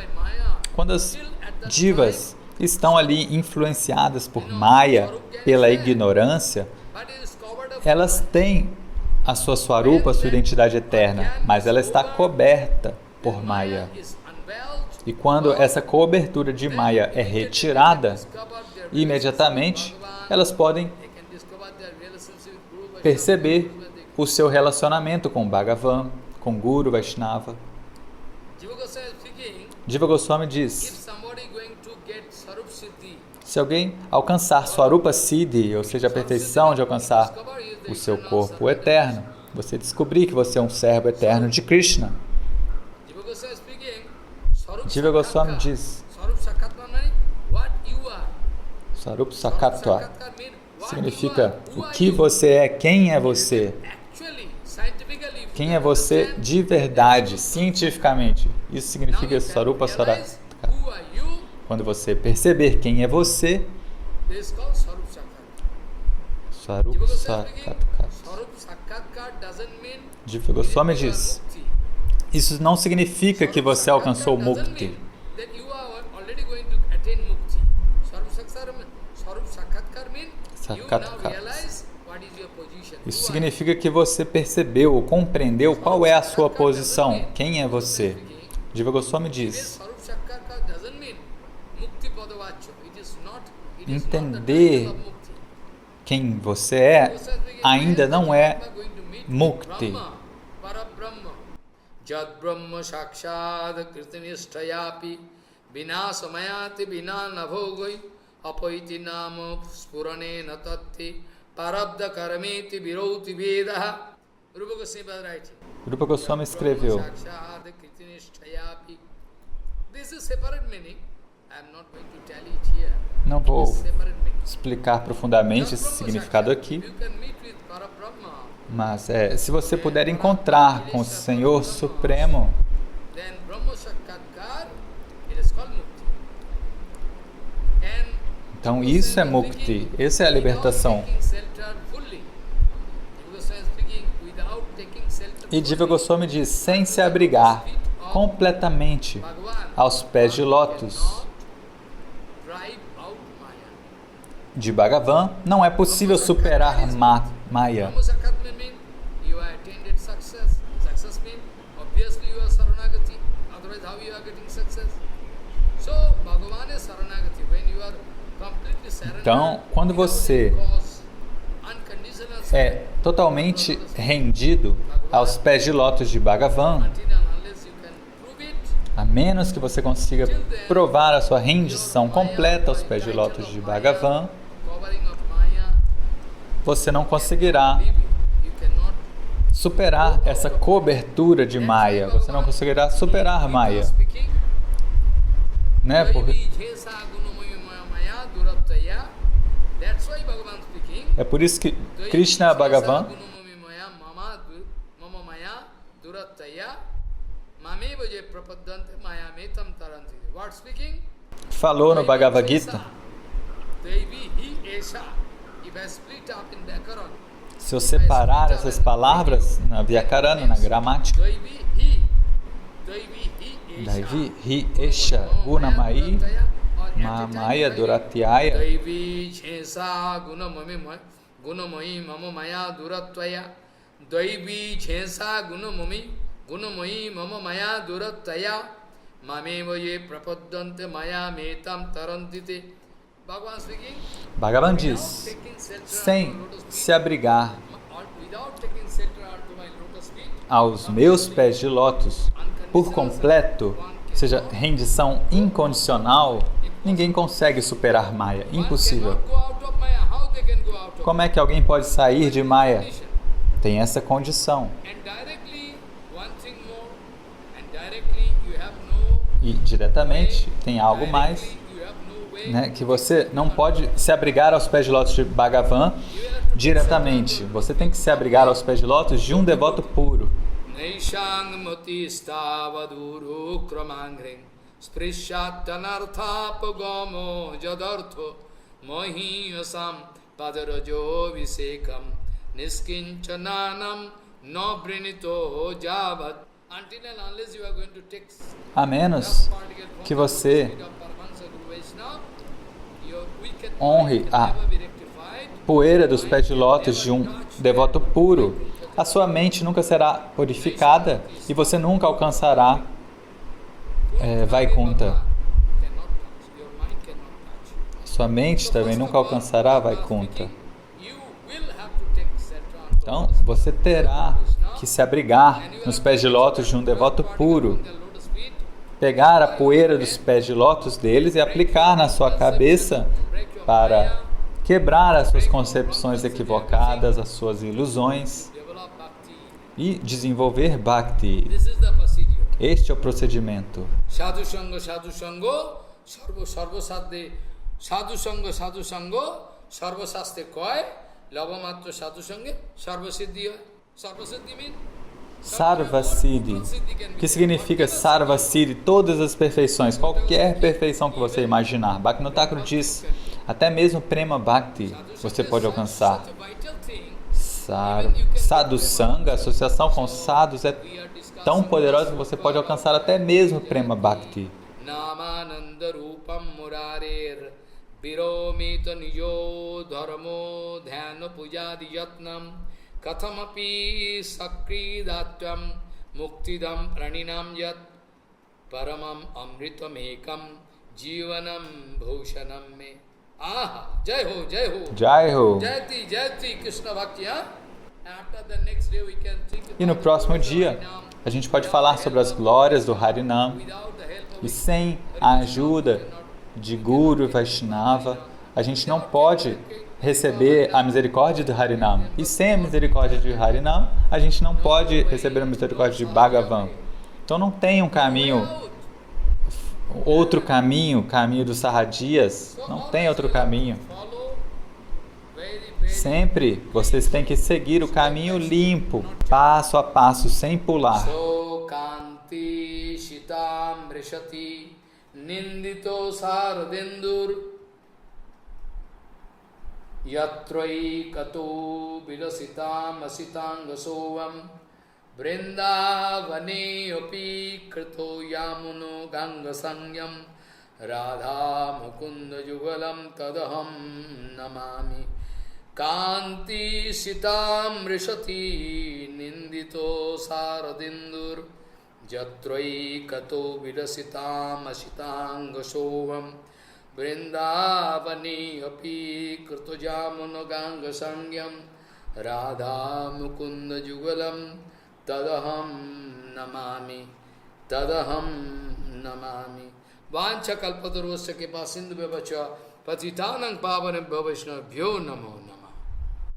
quando as divas estão ali influenciadas por Maya, pela ignorância, elas têm a sua Swarupa, a sua identidade eterna, mas ela está coberta por Maya. E quando essa cobertura de Maya é retirada, imediatamente elas podem perceber o seu relacionamento com Bhagavan, com Guru Vaishnava. Jiva Goswami diz, se alguém alcançar Swarupa Siddhi, ou seja, a perfeição de alcançar o seu corpo eterno, você descobrir que você é um servo eterno de Krishna. Jiva Goswami diz, Swarupa Sakatva significa o que você é, quem é você. Quem é você de verdade, cientificamente. Isso significa Swarupa Sakatva. Quando você perceber quem é você, Swarupa Sakatva. Jiva Goswami diz, isso não significa que você alcançou Mukti. Isso significa que você percebeu ou compreendeu qual é a sua posição, quem é você. Jiva Goswami diz, entender quem você é ainda não é Mukti. Jad Brahma Sakshad Kirtanishtayapi Vinasamayati Vinanavogoi Apaiti Nama Spurane Natati Parabda Karameti Viroti Vedaha. Rupa Goswami escreveu. Não vou explicar profundamente esse significado aqui, mas se você puder encontrar com o Senhor Supremo, então isso é Mukti, essa é a libertação. E Jiva Goswami diz, sem se abrigar completamente aos pés de lótus de Bhagavan, não é possível superar Maya. Então, quando você é totalmente rendido aos pés de lótus de Bhagavan, a menos que você consiga provar a sua rendição completa aos pés de lótus de Bhagavan, você não conseguirá superar essa cobertura de Maya, você não conseguirá superar Maya. Né? É por isso que Krishna Bhagavan falou no Bhagavad Gita Se eu separar essas palavras na Vyakarana, na gramática, Daivi hi esha gunamai mamaya duratyaya, Daivi chensa gunamai mama maya duratyaya, Daivi chensa gunamai mama maya duratyaya, mameva ye prapaddante maya metam tarantite. Bhagavan diz, sem se abrigar aos meus pés de lótus por completo, ou seja, rendição incondicional, ninguém consegue superar Maya, impossível. Como é que alguém pode sair de Maya? Tem essa condição. E diretamente tem algo mais, né, que você não pode se abrigar aos pés de lótus de Bhagavan diretamente. Você tem que se abrigar aos pés de lótus de um devoto puro. A menos que você honre a poeira dos pés de lótus de um devoto puro, a sua mente nunca será purificada e você nunca alcançará Vaikuntha. Sua mente também nunca alcançará Vaikuntha. Então, você terá que se abrigar nos pés de lótus de um devoto puro, pegar a poeira dos pés de lótus deles e aplicar na sua cabeça para quebrar as suas concepções equivocadas, as suas ilusões e desenvolver Bhakti. Este é o procedimento. Sadhu Sangha, Sarva Saste Koi, Lavamatra Sadhu Sangha, Sarva Siddhi. Sarva Siddhi means Sarva Siddhi. O que significa Sarva Siddhi? Todas as perfeições, qualquer perfeição que você imaginar. Bhaktivinoda Thakur diz, até mesmo Prema Bhakti você pode alcançar. Sadhu Sangha, a associação com sadhus é tão poderosa que você pode alcançar até mesmo Prema Bhakti. Namananda Rupam Murarer Viromita Nijo Dharmo Dhyana Pujadi Yatnam Kathamapi Sakridatvam Muktidam Praninam Yat Paramam Amritamekam Jivanam Bhushanam Me. Ah, Jai Ho, Jai Ho. Jai Ho. Jayati Krishna Bhakti. After the next day we can think about. E no próximo dia, a gente pode falar sobre as glórias do Harinam. E sem a ajuda de Guru e Vaishnava, a gente não pode receber a misericórdia do Harinam. E sem a misericórdia de Harinam, a gente não pode receber a misericórdia de Bhagavan. Então não tem um caminho, outro caminho, caminho dos Sarradias, não tem outro caminho. Sempre vocês têm que seguir o caminho limpo, passo a passo, sem pular. Shitam Brishati Nindito Saradendur Yatrai Kato Vilasitam Asitangasovam Vrindavane Api Krito Yamuno Ganga Sangyam Radha Mukunda Jugalam Tadaham Namami Kanti Sitam Rishati Nindito Saradendur Jatrai Kato Vidasitam Asitangasovam Vrindavani Api Krtojamano Ganga Sangyam Radha Mukunda Jugalam Tadaham Namami Vancha Kalpatarvasya Kipa Sindhu Bevacha Patitanang Pavanam Bhavashna Bhyo Namo